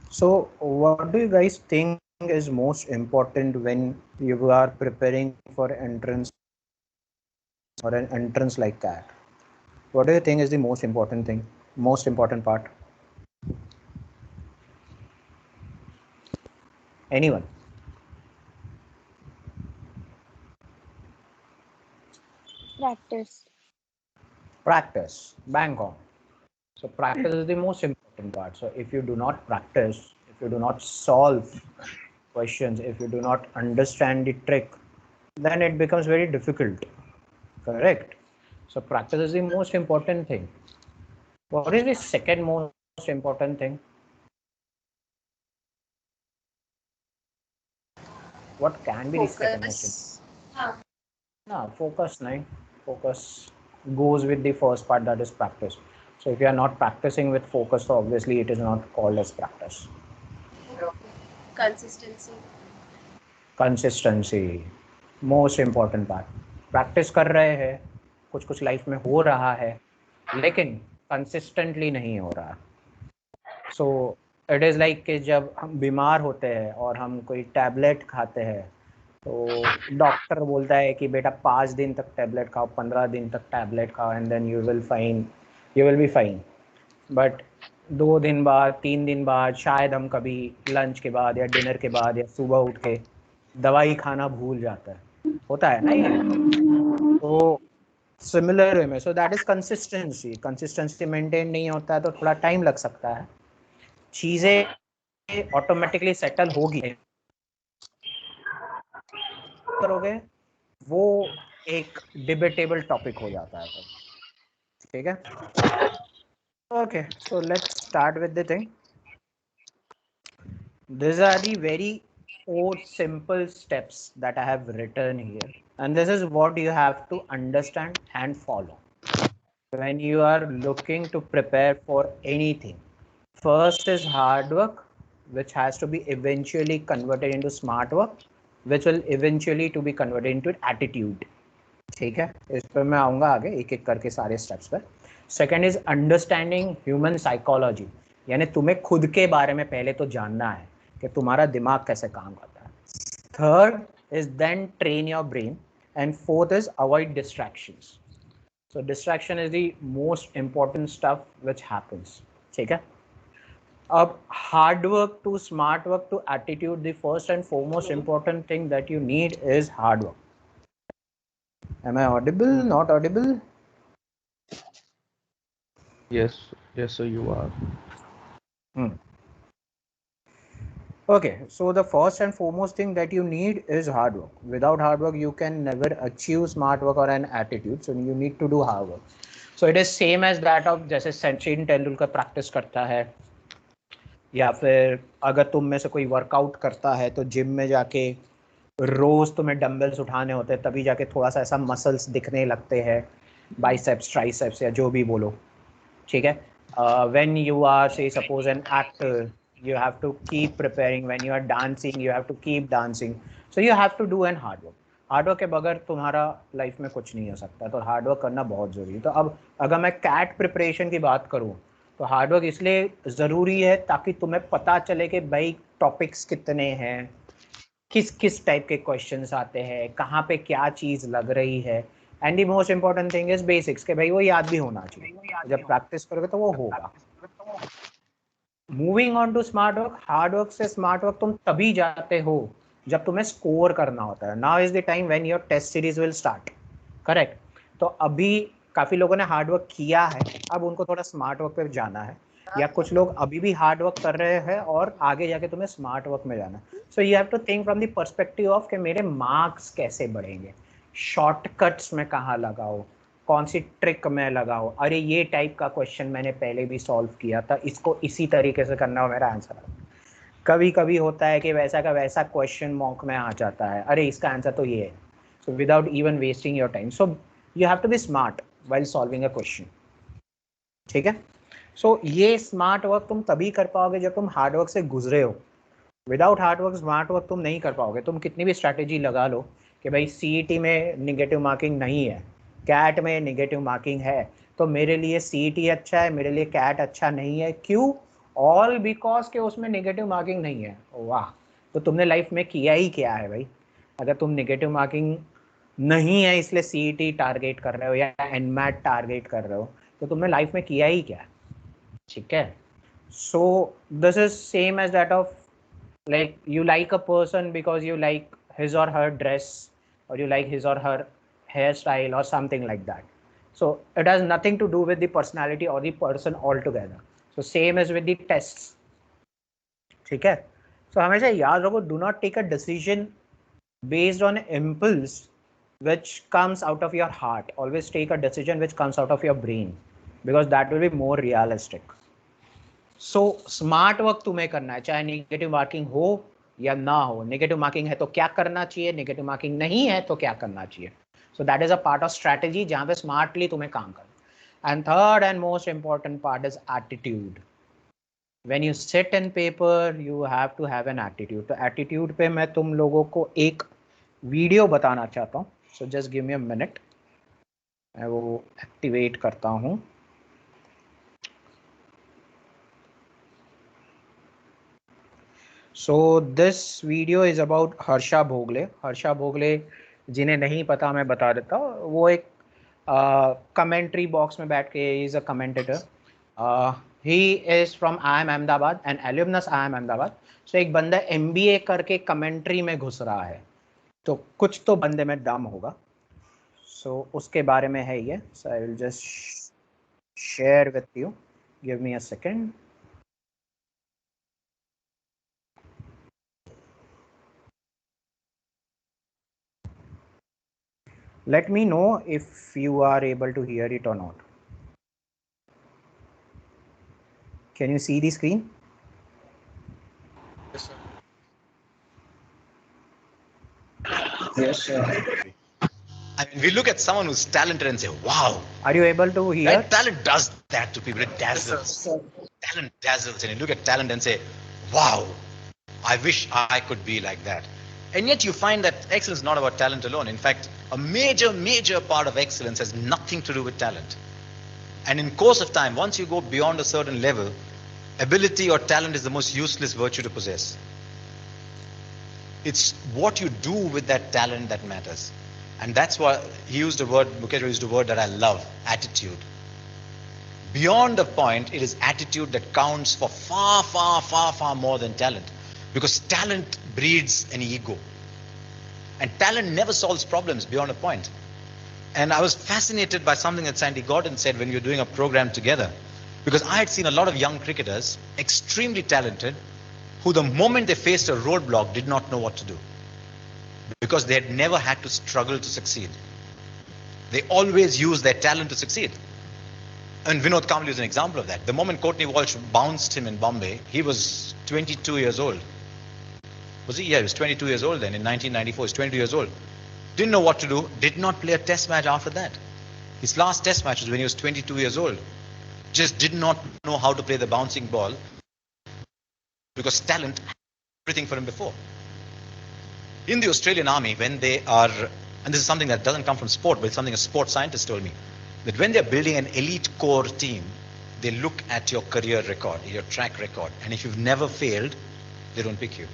So, what do you guys think is most important when you are preparing for entrance or an entrance like that? What do you think is the most important thing, most important part? Anyone? Practice. Practice. Bang on. So, practice is the most important part. So, if you do not practice, if you do not solve questions, if you do not understand the trick, then it becomes very difficult. Correct? So, practice is the most important thing. What is the second most important thing? What can be the second most important? Focus. No, focus, nahi. Focus goes with the first part, that is practice. So if you are not practicing with focus, so obviously it is not called as practice. Consistency. Consistency most important part. Practice कर रहे हैं, कुछ कुछ life में हो रहा है, लेकिन कंसिस्टेंटली नहीं हो रहा. सो इट इज़ लाइक कि जब हम बीमार होते हैं और हम कोई टैबलेट खाते हैं, तो डॉक्टर बोलता है कि बेटा 5 दिन तक टैबलेट खाओ, 15 दिन तक टैबलेट खाओ, and then you will be fine. But 2 दिन बाद, 3 दिन बाद, शायद हम कभी लंच के बाद या डिनर के बाद या सुबह उठ के दवाई खाना भूल जाता है. होता है ना ये. तो सिमिलर वे में, सो that is consistency. Consistency maintain नहीं होता है तो थोड़ा टाइम लग सकता है. चीज़ें ऑटोमेटिकली सेटल होगी, करोगे वो एक डिबेटेबल टॉपिक हो जाता है. ठीक है. Okay, so let's start with the thing. These are the very 4 simple steps that I have written here, and this is what you have to understand and follow when you are looking to prepare for anything. First is hard work, which has to be eventually converted into smart work, which will eventually to be converted into attitude. ठीक है, इस पर मैं आऊँगा आगे एक एक करके सारे स्टेप्स पर. Second is understanding human psychology, यानी तुम्हें खुद के बारे में पहले तो जानना है कि तुम्हारा दिमाग कैसे काम करता है. Third is then train your brain, and fourth is avoid distractions. So distraction is the most important stuff which happens. ठीक है. अब hard work to smart work to attitude, the first and foremost important thing that you need is hard work. Am I audible? Not audible? Yes, yes, so you are. Okay, so the first and foremost thing that you need is hard work. Without hard work, you can never achieve smart work or an attitude. So you need to do hard work. So it is same as that of जैसे Sachin Tendulkar practice करता है, या फिर अगर तुम में से कोई वर्कआउट करता है तो जिम में जाके रोज तुम्हें डंबल्स उठाने होते हैं, तभी जाके थोड़ा सा ऐसा मसल्स दिखने लगते हैं, बाइसेप्स ट्राइसेप्स या जो भी बोलो. ठीक है. When you are, say suppose an actor, you have to keep preparing. When you are dancing, you have to keep dancing. So you have to do an hard work. Hard work के बगैर तुम्हारा life में कुछ नहीं हो सकता, तो hard work करना बहुत ज़रूरी है. तो अब अगर मैं कैट प्रिपरेशन की बात करूँ, तो हार्ड वर्क इसलिए ज़रूरी है ताकि तुम्हें पता चले कि भाई टॉपिक्स कितने हैं, किस किस टाइप के क्वेश्चंस आते हैं, कहाँ पे क्या चीज़ लग रही है. And the most important thing is basics, के भाई वो याद भी होना चाहिए. जब प्रैक्टिस करोगे तो वो होगा. Moving on to smart work, hard work से स्मार्ट वर्क तुम तभी जाते हो जब तुम्हें स्कोर करना होता है. Now is the time when your test series will start. Correct. तो अभी काफ़ी लोगों ने हार्ड वर्क किया है, अब उनको थोड़ा स्मार्ट वर्क पे जाना है, या कुछ लोग अभी भी हार्ड वर्क कर रहे हैं और आगे जाके तुम्हें स्मार्ट वर्क में जाना है. So you have to think from the perspective of कि मेरे मार्क्स कैसे बढ़ेंगे, शॉर्टकट्स में कहाँ लगाओ, कौन सी ट्रिक में लगाओ. अरे ये टाइप का क्वेश्चन मैंने पहले भी सॉल्व किया था, इसको इसी तरीके से करना हो मेरा आंसर. कभी कभी होता है कि वैसा का वैसा क्वेश्चन मॉक में आ जाता है, अरे इसका आंसर तो ये है. So without even wasting your time, so you have to be smart while solving a question. ठीक है. सो ये स्मार्ट वर्क तुम तभी कर पाओगे जब तुम हार्ड वर्क से गुजरे हो. Without hard work smart work तुम नहीं कर पाओगे. तुम कितनी भी स्ट्रैटेजी लगा लो कि भाई सीईटी में निगेटिव मार्किंग नहीं है, कैट में निगेटिव मार्किंग है, तो मेरे लिए सीईटी अच्छा है, मेरे लिए कैट अच्छा नहीं है. क्यों? ऑल बिकॉज के उसमें नेगेटिव मार्किंग नहीं है। वाह, तो तुमने लाइफ में किया ही क्या है भाई? अगर तुम नेगेटिव मार्किंग नहीं है इसलिए सीईटी टारगेट कर रहे हो या एनमैट टारगेट कर रहे हो, तो तुमने लाइफ में किया ही क्या है? ठीक है, so this is same as that of like you like a person because you like his or her dress, or you like his or her hairstyle or something like that. So it has nothing to do with the personality or the person altogether. So same as with the tests. ठीक है, so हमेशा याद रखो, do not take a decision based on impulse which comes out of your heart. Always take a decision which comes out of your brain, because that will be more realistic. So smart work तुम्हें करना है, चाहे negative marking हो या ना हो। Negative marking है तो क्या करना चाहिए, नेगेटिव मार्किंग नहीं है तो क्या करना चाहिए। So that is a part of strategy जहाँ पे स्मार्टली तुम्हें काम करना। And third and most important part is attitude. When you sit in paper you have to have an attitude. तो एटीट्यूड पे मैं तुम लोगों को एक वीडियो बताना चाहता हूँ। So just give me a minute, मैं वो एक्टिवेट करता हूँ। So this video is about Harsha Bhogle. Harsha Bhogle जिन्हें नहीं पता मैं बता देता हूँ, वो एक कमेंट्री बॉक्स में बैठ के is a commentator. He is from IIM Ahmedabad and alumnus IIM Ahmedabad. So एक बंदा MBA करके कमेंट्री में घुस रहा है, तो कुछ तो बंदे में दम होगा। सो उसके बारे में है ये। So I will just share with you, give me a second. Let me know if you are able to hear it or not. Can you see the screen? Yes, sir. Yes, sir. I mean, we look at someone who's talented and say, wow, Are you able to hear? right? Talent does that to people. It dazzles. Sir. Talent dazzles. And you look at talent and say, wow, I wish I could be like that. And yet you find that excellence is not about talent alone. In fact, a major, major part of excellence has nothing to do with talent. And in course of time, once you go beyond a certain level, ability or talent is the most useless virtue to possess. It's what you do with that talent that matters. And that's why he used a word, Mukesh used a word that I love, attitude. Beyond a point, it is attitude that counts for far, far, far, far more than talent. Because talent breeds an ego. And talent never solves problems beyond a point. And I was fascinated by something that Sandy Gordon said when we were doing a program together. Because I had seen a lot of young cricketers, extremely talented, who the moment they faced a roadblock did not know what to do. Because they had never had to struggle to succeed. They always used their talent to succeed. And Vinod Kambli is an example of that. The moment Courtney Walsh bounced him in Bombay, he was 22 years old. Was he? Yeah, he was 22 years old then. In 1994, he was 22 years old. Didn't know what to do, did not play a test match after that. His last test match was when he was 22 years old. Just did not know how to play the bouncing ball because talent had everything for him before. In the Australian Army, when they are, and this is something that doesn't come from sport, but it's something a sports scientist told me, that when they're building an elite core team, they look at your career record, your track record, and if you've never failed, they don't pick you.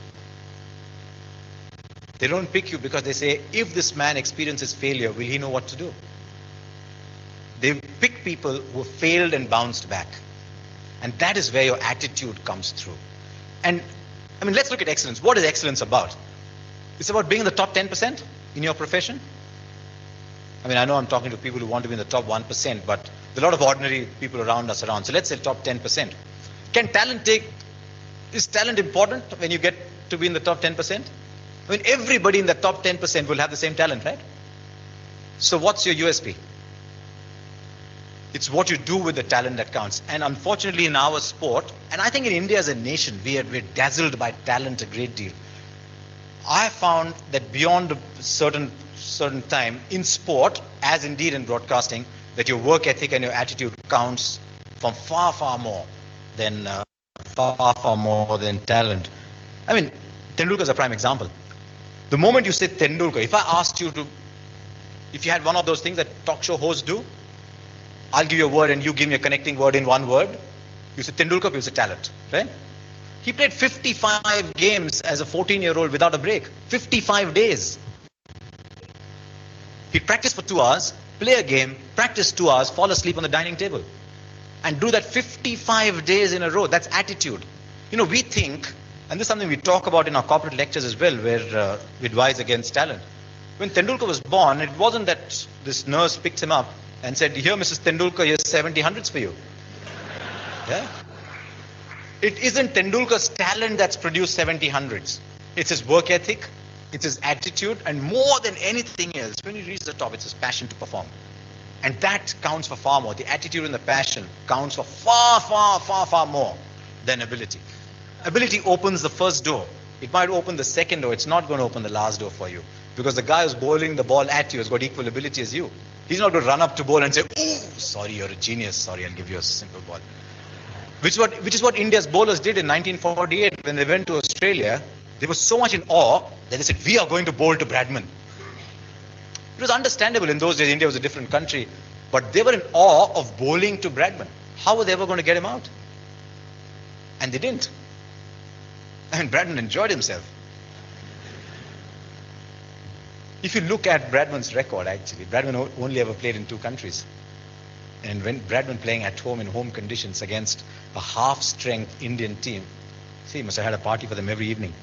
They don't pick you because they say, if this man experiences failure, will he know what to do? They pick people who failed and bounced back. And that is where your attitude comes through. And I mean, let's look at excellence. What is excellence about? It's about being in the top 10% in your profession. I mean, I know I'm talking to people who want to be in the top 1%, but there are a lot of ordinary people around us around. So let's say top 10%. Can talent is talent important when you get to be in the top 10%? I mean, everybody in the top 10% will have the same talent, right? So what's your USP? It's what you do with the talent that counts. And unfortunately in our sport, and I think in India as a nation, we're dazzled by talent a great deal. I found that beyond a certain time in sport, as indeed in broadcasting, that your work ethic and your attitude counts from far, far more than talent. I mean, Tendulkar is a prime example. The moment you say Tendulkar, if I asked you to, if you had one of those things that talk show hosts do, I'll give you a word and you give me a connecting word in one word. You say Tendulkar, people say talent, right? He played 55 games as a 14-year-old without a break. 55 days. He'd practice for 2 hours, play a game, practice 2 hours, fall asleep on the dining table. And do that 55 days in a row. That's attitude. You know, we think, and this is something we talk about in our corporate lectures as well, where we advise against talent. When Tendulkar was born, it wasn't that this nurse picked him up and said, "Here, Mrs. Tendulkar, here's 70 hundreds for you." Yeah? It isn't Tendulkar's talent that's produced 70 hundreds. It's his work ethic, it's his attitude, and more than anything else, when he reaches the top, it's his passion to perform. And that counts for far more. The attitude and the passion counts for far, far, far, far more than ability. Ability opens the first door. It might open the second door. It's not going to open the last door for you. Because the guy who's bowling the ball at you has got equal ability as you. He's not going to run up to bowl and say, "Oh, sorry, you're a genius. Sorry, I'll give you a simple ball." Which is what India's bowlers did in 1948 when they went to Australia. They were so much in awe that they said, "We are going to bowl to Bradman." It was understandable in those days. India was a different country, but they were in awe of bowling to Bradman. How were they ever going to get him out? And they didn't. And Bradman enjoyed himself. If you look at Bradman's record, actually, Bradman only ever played in 2 countries. And when Bradman playing at home in home conditions against a half-strength Indian team, see, he must have had a party for them every evening.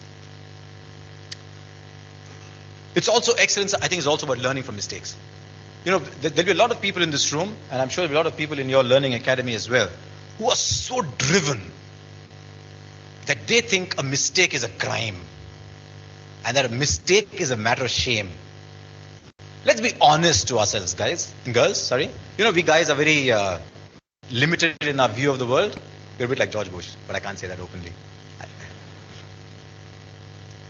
It's also excellence. I think it's also about learning from mistakes. You know, there'll be a lot of people in this room, and I'm sure there'll be a lot of people in your learning academy as well, who are so driven that they think a mistake is a crime and that a mistake is a matter of shame. Let's be honest to ourselves, guys and girls, sorry. You know, we guys are very limited in our view of the world. We're a bit like George Bush, but I can't say that openly.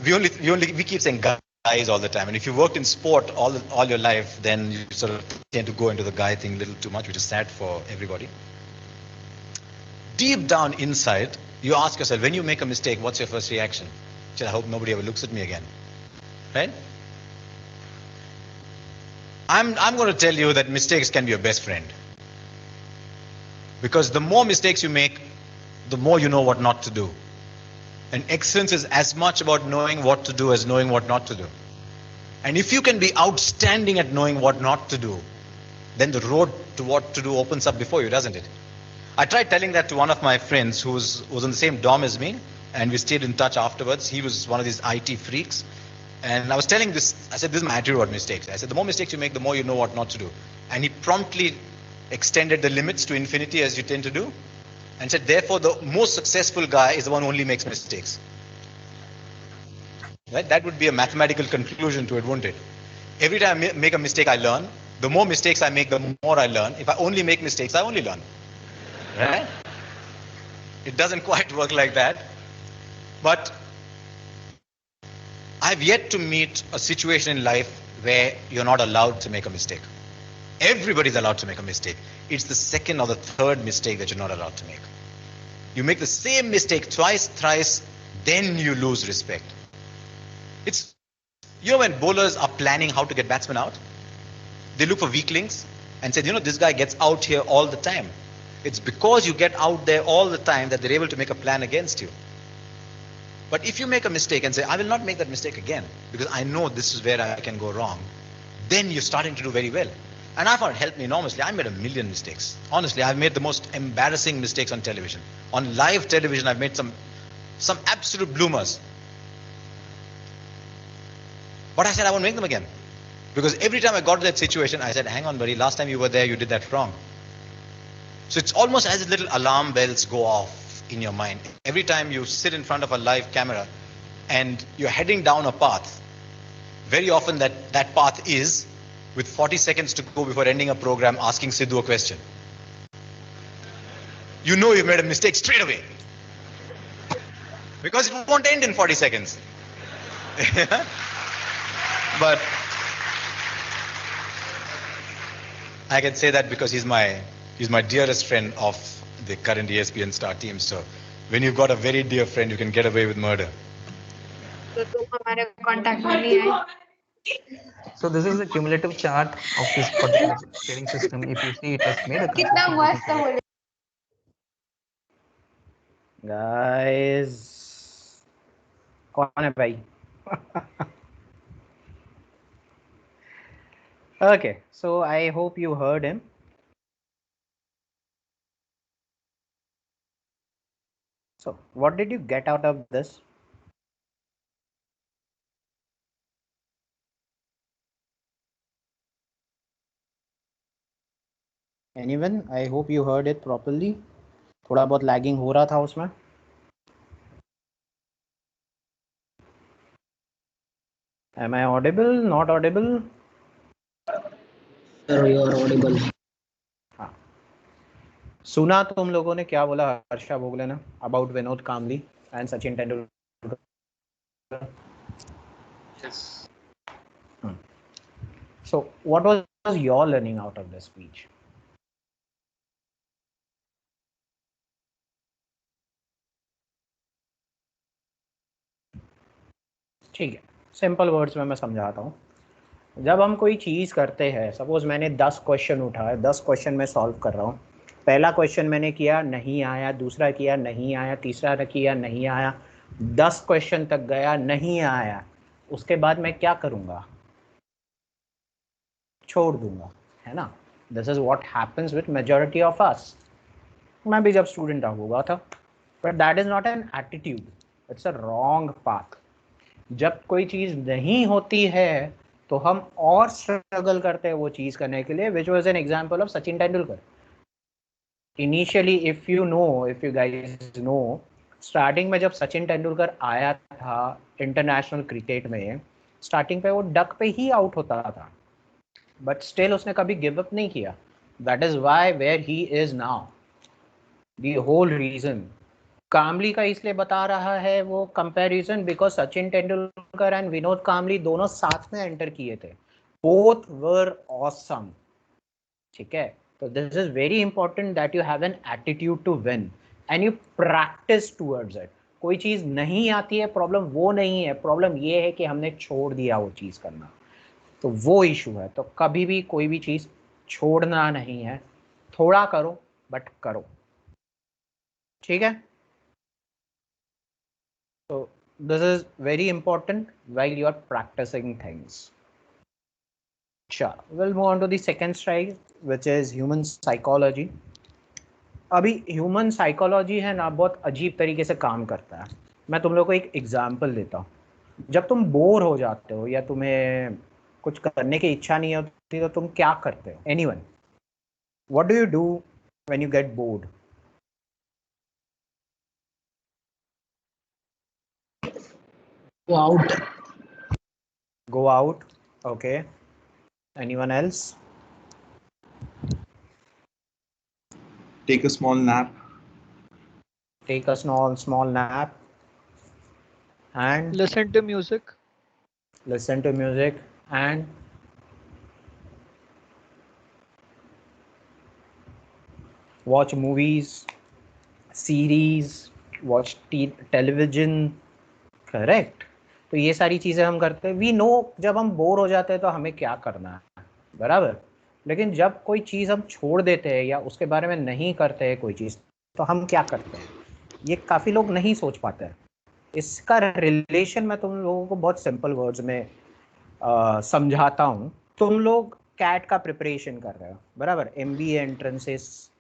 We keep saying guys all the time, and if you worked in sport all your life, then you sort of tend to go into the guy thing a little too much, which is sad for everybody. Deep down inside, you ask yourself, when you make a mistake, what's your first reaction? I hope nobody ever looks at me again, right? I'm going to tell you that mistakes can be your best friend, because the more mistakes you make, the more you know what not to do. And excellence is as much about knowing what to do as knowing what not to do. And if you can be outstanding at knowing what not to do, then the road to what to do opens up before you, doesn't it? I tried telling that to one of my friends who was in the same dorm as me, and we stayed in touch afterwards. He was one of these IT freaks. And I was telling this, I said, this is my attitude about mistakes. I said, the more mistakes you make, the more you know what not to do. And he promptly extended the limits to infinity, as you tend to do, and said, therefore, the most successful guy is the one who only makes mistakes. Right? That would be a mathematical conclusion to it, wouldn't it? Every time I make a mistake, I learn. The more mistakes I make, the more I learn. If I only make mistakes, I only learn. Right? It doesn't quite work like that. But I've yet to meet a situation in life where you're not allowed to make a mistake. Everybody's allowed to make a mistake. It's the second or the third mistake that you're not allowed to make. You make the same mistake twice, thrice, then you lose respect. It's, you know, when bowlers are planning how to get batsmen out, they look for weaklings and say, you know, this guy gets out here all the time. It's because you get out there all the time that they're able to make a plan against you. But if you make a mistake and say, I will not make that mistake again, because I know this is where I can go wrong, then you're starting to do very well. And I found it helped me enormously. I made a million mistakes. Honestly, I've made the most embarrassing mistakes on television. On live television, I've made some absolute bloomers. But I said I won't make them again. Because every time I got to that situation, I said, hang on, buddy, last time you were there, you did that wrong. So it's almost as if little alarm bells go off in your mind. Every time you sit in front of a live camera and you're heading down a path, very often that path is with 40 seconds to go before ending a program asking Sidhu a question. You know you've made a mistake straight away. Because it won't end in 40 seconds. But I can say that because he's my dearest friend of the current ESPN Star team. So when you've got a very dear friend, you can get away with murder. तो तुम हमारे contact में नहीं आए. So this is the cumulative chart of this particular trading system. If you see, it has made a कितना मस्त बोले. Guys कौन है भाई? Okay, so I hope you heard him. So what did you get out of this? Anyone? I hope you heard it properly. थोड़ा बहुत lagging हो रहा था उसमें. Am I audible? Not audible? Sir, you are audible. हाँ. सुना तुम लोगों ने क्या बोला हर्षा भोगले ने about Vinod Kambli and Sachin Tendulkar? Yes. So what was your learning out of this speech? ठीक है, सिंपल वर्ड्स में मैं समझाता हूँ. जब हम कोई चीज़ करते हैं, सपोज मैंने 10 क्वेश्चन उठाए, 10 क्वेश्चन मैं सॉल्व कर रहा हूँ. पहला क्वेश्चन मैंने किया, नहीं आया. दूसरा किया, नहीं आया. तीसरा किया, नहीं आया. 10 क्वेश्चन तक गया, नहीं आया. उसके बाद मैं क्या करूँगा? छोड़ दूंगा, है ना? This is what happens with majority of us. मैं भी जब स्टूडेंट हुआ था. But that is not an attitude, it's a wrong path. जब कोई चीज़ नहीं होती है तो हम और स्ट्रगल करते हैं वो चीज़ करने के लिए, which was an example of Sachin Tendulkar. Initially if you guys know, starting में जब सचिन तेंदुलकर आया था इंटरनेशनल क्रिकेट में, स्टार्टिंग पे वो डक पे ही आउट होता था, बट स्टिल उसने कभी गिव अप नहीं किया. That is why where he is now. The whole reason Kambli का इसलिए बता रहा है वो comparison, because Sachin Tendulkar and Vinod Kambli दोनों साथ में एंटर किए थे. Both were awesome. ठीक है, तो this is very important that you have an attitude to win and you practise towards it. कोई चीज नहीं आती है, प्रॉब्लम वो नहीं है, प्रॉब्लम ये है कि हमने छोड़ दिया वो चीज करना. तो वो इशू है. तो कभी भी कोई भी चीज छोड़ना नहीं है, थोड़ा करो बट करो. ठीक है. So this is very important while you are practicing things. Sure. We'll move on to the second strike, which is human psychology. अभी ह्यूमन साइकोलॉजी है ना, बहुत अजीब तरीके से काम करता है. मैं तुम लोग को एक एग्जांपल देता हूँ. जब तुम बोर हो जाते हो या तुम्हें कुछ करने की इच्छा नहीं होती तो तुम क्या करते हो? Anyone, what do you do when you get bored? Go out. Go out. Okay. Anyone else? Take a small nap. Take a small nap. And Listen to music. listen to music. And watch movies, series, watch television. Correct. तो ये सारी चीज़ें हम करते हैं. We know जब हम bore हो जाते हैं तो हमें क्या करना है, बराबर. लेकिन जब कोई चीज़ हम छोड़ देते हैं या उसके बारे में नहीं करते हैं कोई चीज़, तो हम क्या करते हैं, ये काफ़ी लोग नहीं सोच पाते हैं. इसका रिलेशन मैं तुम लोगों को बहुत सिंपल वर्ड्स में समझाता हूँ. तुम लोग कैट का प्रिपरेशन कर रहे हो, बराबर. MBA एंट्रेंसेस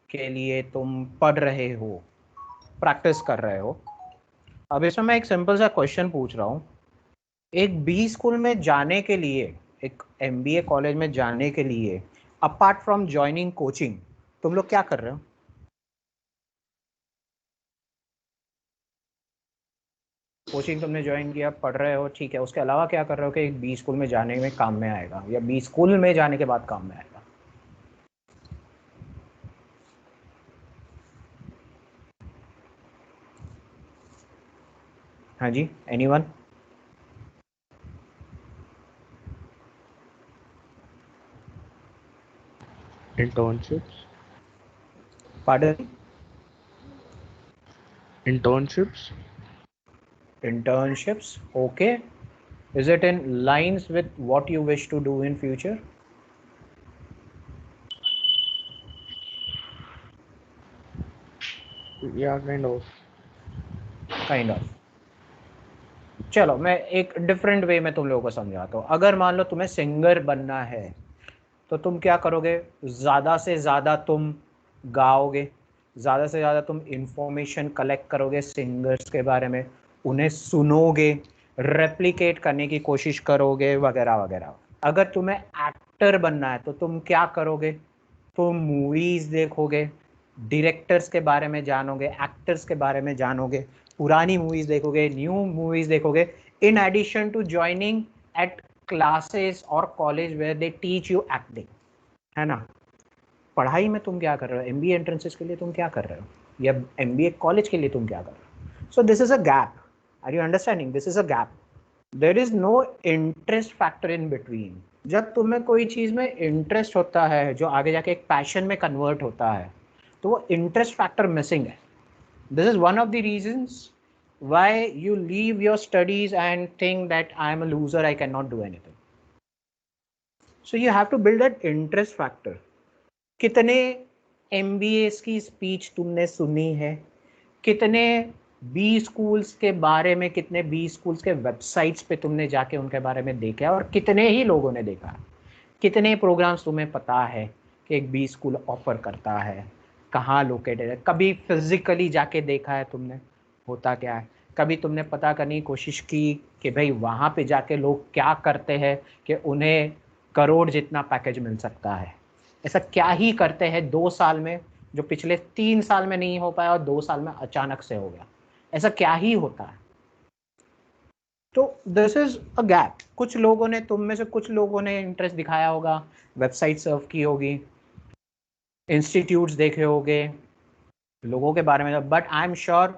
के लिए तुम पढ़ रहे हो, प्रैक्टिस कर रहे हो. अब इसमें मैं एक सिंपल सा क्वेश्चन पूछ रहा हूँ. एक बी स्कूल में जाने के लिए, एक MBA कॉलेज में जाने के लिए, अपार्ट फ्रॉम ज्वाइनिंग कोचिंग, तुम लोग क्या कर रहे हो? कोचिंग तुमने ज्वाइन किया, पढ़ रहे हो, ठीक है. उसके अलावा क्या कर रहे हो कि एक बी स्कूल में जाने में काम में आएगा, या बी स्कूल में जाने के बाद काम में आएगा? हाँ जी, anyone? Internships. Pardon? Internships. Internships. Okay. Is it in lines with what you wish to do in future? Yeah, kind of. Kind of. चलो मैं एक डिफरेंट वे में तुम लोगों को समझाता हूँ। अगर मान लो तुम्हें सिंगर बनना है तो तुम क्या करोगे, ज़्यादा से ज़्यादा तुम गाओगे, ज़्यादा से ज़्यादा तुम इंफॉर्मेशन कलेक्ट करोगे सिंगर्स के बारे में, उन्हें सुनोगे, रेप्लिकेट करने की कोशिश करोगे वगैरह वगैरह। अगर तुम्हें एक्टर बनना है तो तुम क्या करोगे, तुम मूवीज़ देखोगे, डायरेक्टर्स के बारे में जानोगे, एक्टर्स के बारे में जानोगे, पुरानी मूवीज़ देखोगे, न्यू मूवीज़ देखोगे, in addition to joining at classes और college where they teach you acting, है ना। पढ़ाई में तुम क्या कर रहे हो, एमबीए एंट्रेंसेस के लिए तुम क्या कर रहे हो, या एमबीए कॉलेज के लिए तुम क्या कर रहे हो। So this is a gap, are you understanding, this is a gap, there is no interest factor in between. जब तुम्हें कोई चीज़ में इंटरेस्ट होता है जो आगे जाके एक पैशन में कन्वर्ट होता है, तो वो इंटरेस्ट फैक्टर मिसिंग है। This is one of the reasons why you leave your studies and think that I am a loser, I cannot do anything. So you have to build that interest factor. कितने MBAs की speech तुमने सुनी है, कितने B schools के बारे में, कितने बी स्कूल्स के वेबसाइट्स पे तुमने जाके उनके बारे में देखा है, और कितने ही लोगों ने देखा, कितने प्रोग्राम्स तुम्हें पता है कि एक बी स्कूल ऑफर करता है, कहाँ लोकेटेड है, कभी फिजिकली जाके देखा है तुमने होता क्या है, कभी तुमने पता करने की कोशिश की कि भाई वहाँ पे जाके लोग क्या करते हैं कि उन्हें करोड़ जितना पैकेज मिल सकता है, ऐसा क्या ही करते हैं 2 साल में जो पिछले 3 साल में नहीं हो पाया और 2 साल में अचानक से हो गया, ऐसा क्या ही होता है। तो दिस इज अ गैप। कुछ लोगों ने, तुम में से कुछ लोगों ने इंटरेस्ट दिखाया होगा, वेबसाइट सर्व की होगी, इंस्टीट्यूट्स देखे होंगे लोगों के बारे में, बट आई एम श्योर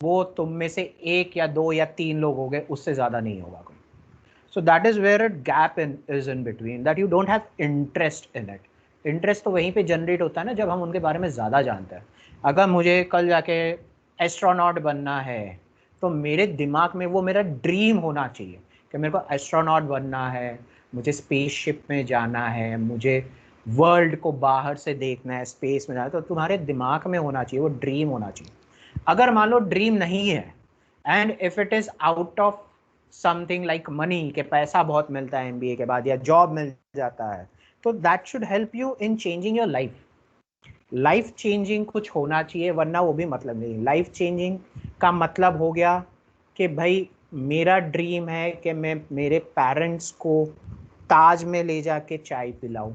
वो तुम में से 1 या 2 या 3 लोग हो गए, उससे ज़्यादा नहीं होगा कोई। So that is where a gap is in between, that you don't have interest in it. Interest तो वहीं पे जनरेट होता है ना जब हम उनके बारे में ज़्यादा जानते हैं। अगर मुझे कल जाके एस्ट्रोनॉट बनना है तो मेरे दिमाग में वो मेरा ड्रीम होना चाहिए कि मेरे को एस्ट्रोनॉट बनना है, मुझे स्पेसशिप में जाना है, मुझे वर्ल्ड को बाहर से देखना है, स्पेस में जाना है, तो तुम्हारे दिमाग में होना चाहिए, वो ड्रीम होना चाहिए। अगर मान लो ड्रीम नहीं है and if it is out of something like money, के पैसा बहुत मिलता है एमबीए के बाद या जॉब मिल जाता है, तो that should help you in changing your life. Life changing कुछ होना चाहिए, वरना वो भी मतलब नहीं। लाइफ चेंजिंग का मतलब हो गया कि भाई मेरा ड्रीम है कि मैं मेरे पेरेंट्स को ताज में ले जाके चाय पिलाऊं,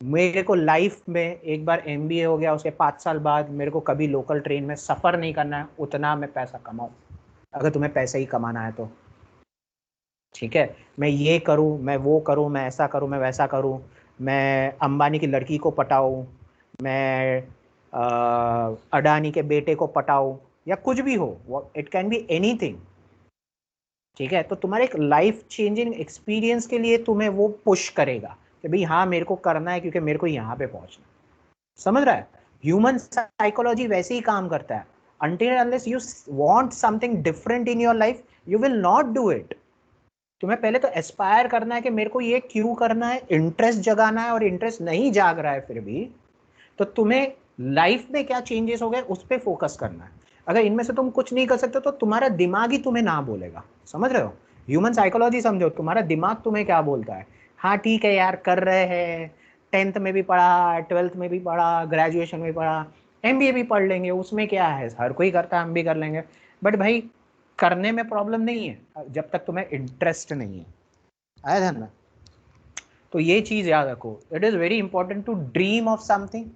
मेरे को लाइफ में एक बार एमबीए हो गया उसके 5 साल बाद मेरे को कभी लोकल ट्रेन में सफ़र नहीं करना है, उतना मैं पैसा कमाऊं। अगर तुम्हें पैसा ही कमाना है तो ठीक है, मैं ये करूं, मैं वो करूं, मैं ऐसा करूं, मैं वैसा करूं, मैं अंबानी की लड़की को पटाऊं, मैं अडानी के बेटे को पटाऊं, या कुछ भी हो, इट कैन बी एनीथिंग। ठीक है, तो तुम्हारे एक लाइफ चेंजिंग एक्सपीरियंस के लिए तुम्हें वो पुश करेगा कि भाई हाँ मेरे को करना है क्योंकि मेरे को यहाँ पे पहुँचना। समझ रहा है, ह्यूमन साइकोलॉजी वैसे ही काम करता है। until unless you want something different in your life you will not do it। तुम्हें पहले तो एस्पायर करना है कि मेरे को ये क्यों करना है, इंटरेस्ट जगाना है, और इंटरेस्ट नहीं जाग रहा है फिर भी तो तुम्हें लाइफ में क्या चेंजेस हो गए उस पर फोकस करना है। अगर इनमें से तुम कुछ नहीं कर सकते तो तुम्हारा दिमाग ही तुम्हें ना बोलेगा। समझ रहे हो, ह्यूमन साइकोलॉजी समझो, तुम्हारा दिमाग तुम्हें क्या बोलता है, हाँ ठीक है यार कर रहे हैं, 10th में भी पढ़ा, 12th में भी पढ़ा, ग्रेजुएशन में भी पढ़ा, एमबीए भी पढ़ लेंगे, उसमें क्या है, हर कोई करता है, हम भी कर लेंगे। बट भाई करने में प्रॉब्लम नहीं है जब तक तुम्हें इंटरेस्ट नहीं है। आया ध्यान में? तो ये चीज याद रखो, it is very important to dream of something,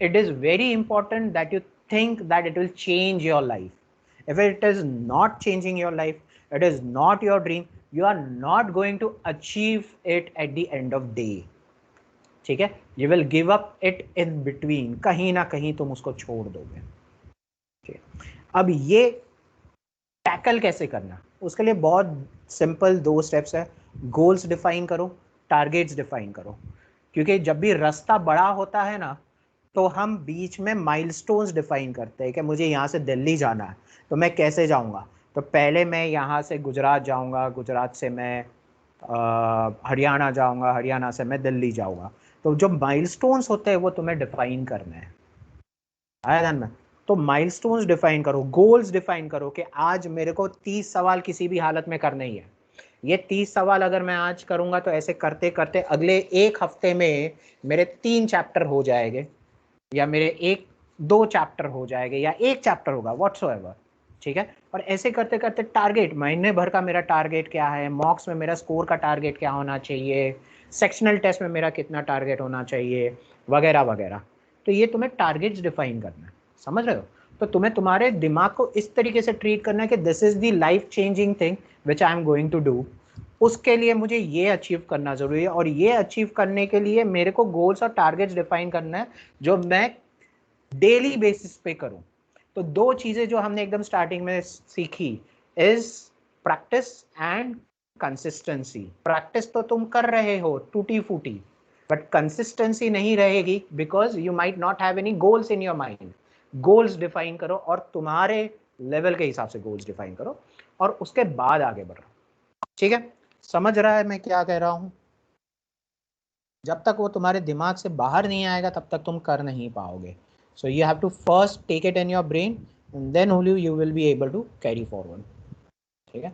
it is very important that you think that it will change your life। if it is not changing your life, it is not your dream, you are not going to achieve it at the end of day। ठीक है, you will give up it in between, कहीं ना कहीं तुम उसको छोड़ दोगे। ठीक है, अब ये टैकल कैसे करना, उसके लिए बहुत सिंपल 2 स्टेप्स है। गोल्स डिफाइन करो, टारगेट्स डिफाइन करो, क्योंकि जब भी रास्ता बड़ा होता है ना तो हम बीच में माइलस्टोन्स डिफाइन करते हैं कि मुझे यहाँ से दिल्ली जाना है तो मैं कैसे जाऊँगा, तो पहले मैं यहाँ से गुजरात जाऊँगा, गुजरात से मैं हरियाणा जाऊँगा, हरियाणा से मैं दिल्ली जाऊँगा। तो जो माइलस्टोन्स होते हैं वो तुम्हें डिफाइन करना है। आया ध्यान में? तो माइलस्टोन्स डिफाइन करो, गोल्स डिफाइन करो कि आज मेरे को 30 सवाल किसी भी हालत में करने ही है। ये 30 सवाल अगर मैं आज करूंगा तो ऐसे करते करते अगले एक हफ्ते में मेरे 3 चैप्टर हो जाएंगे, या मेरे 1-2 चैप्टर हो जाएंगे, या 1 चैप्टर होगा, व्हाटसोएवर, ठीक है। और ऐसे करते करते टारगेट, महीने भर का मेरा टारगेट क्या है, मॉक्स में मेरा स्कोर का टारगेट क्या होना चाहिए, सेक्शनल टेस्ट में मेरा कितना टारगेट होना चाहिए, वगैरह वगैरह। तो ये तुम्हें टारगेट्स डिफाइन करना है, समझ रहे हो। तो तुम्हें तुम्हारे दिमाग को इस तरीके से ट्रीट करना है कि this is the life changing thing which I am going to do. उसके लिए मुझे ये अचीव करना जरूरी है, और ये अचीव करने के लिए मेरे को गोल्स और टारगेट्स डिफाइन करना है जो मैं डेली बेसिस पे करूं। तो 2 चीजें जो हमने एकदम स्टार्टिंग में सीखी is practice and consistency. Practice तो तुम कर रहे हो टूटी फूटी, बट कंसिस्टेंसी नहीं रहेगी because you might not have any goals in your mind. Goals define करो और तुम्हारे लेवल के हिसाब से गोल्स डिफाइन करो, और उसके बाद आगे बढ़ो, ठीक है। समझ रहा है मैं क्या कह रहा हूं? जब तक वो तुम्हारे दिमाग से बाहर नहीं आएगा तब तक तुम कर नहीं पाओगे। So you have to first take it in your brain and then only you will be able to carry forward, ठीक है।